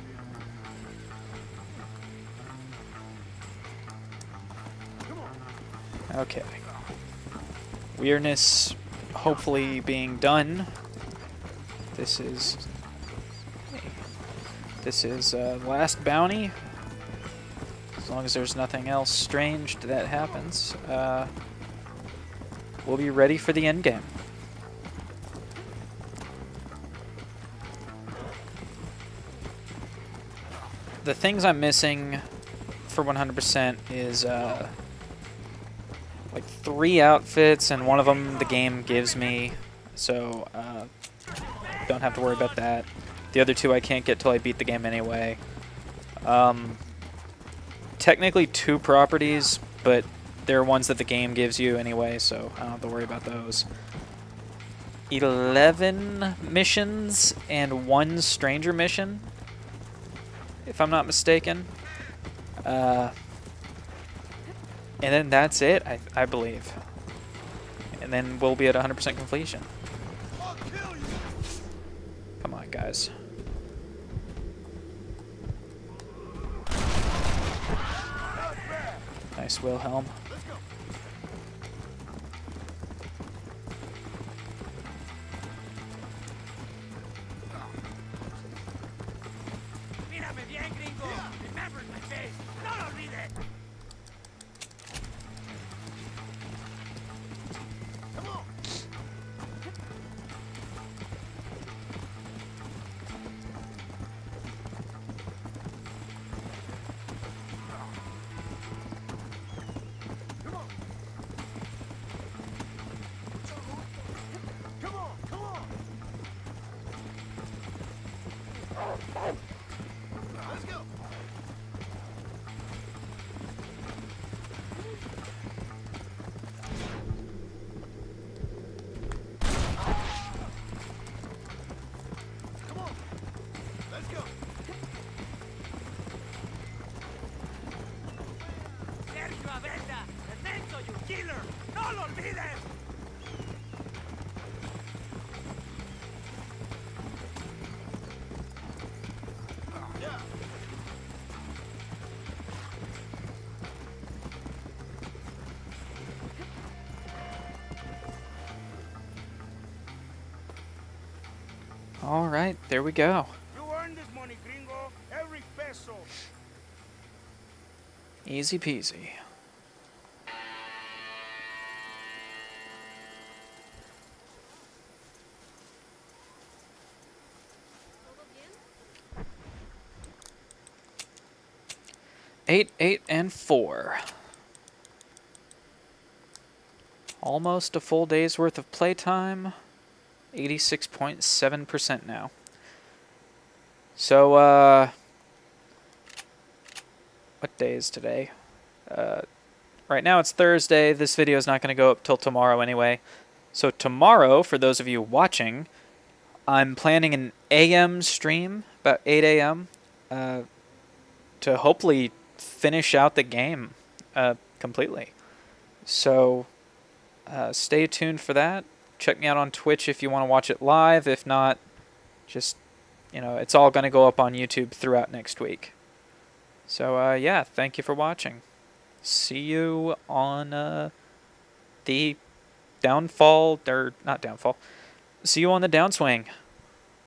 Come on. Okay. Weirdness hopefully being done. This is last bounty. As long as there's nothing else strange that happens, we'll be ready for the end game. The things I'm missing for 100% is like 3 outfits, and one of them the game gives me, so don't have to worry about that. The other 2 I can't get till I beat the game anyway. Technically 2 properties, but they're ones that the game gives you anyway, so I don't have to worry about those. 11 missions and 1 stranger mission, if I'm not mistaken. And then that's it, I believe. And then we'll be at 100% completion. I'll kill you. Come on, guys. Not bad. Nice, Wilhelm. Let's go. Mírame bien, gringo. Remember my face. No lo olvides. Come on. Come on. Come on, come on. Let's go. Come on. Let's go. Sergio Avenda, Ernesto, you killer. No lo olvides. Yeah. All right, there we go. You earned this money, gringo. Every peso. Easy peasy. Eight, 8, and 4. Almost a full day's worth of playtime. 86.7% now. So, what day is today? Right now it's Thursday. This video is not going to go up till tomorrow anyway. So tomorrow, for those of you watching, I'm planning an AM stream, about 8 a.m., to hopefully finish out the game completely. So stay tuned for that. Check me out on Twitch if you want to watch it live. If not, just, it's all going to go up on YouTube throughout next week. So, yeah, thank you for watching. See you on the downfall, or not downfall. See you on the downswing.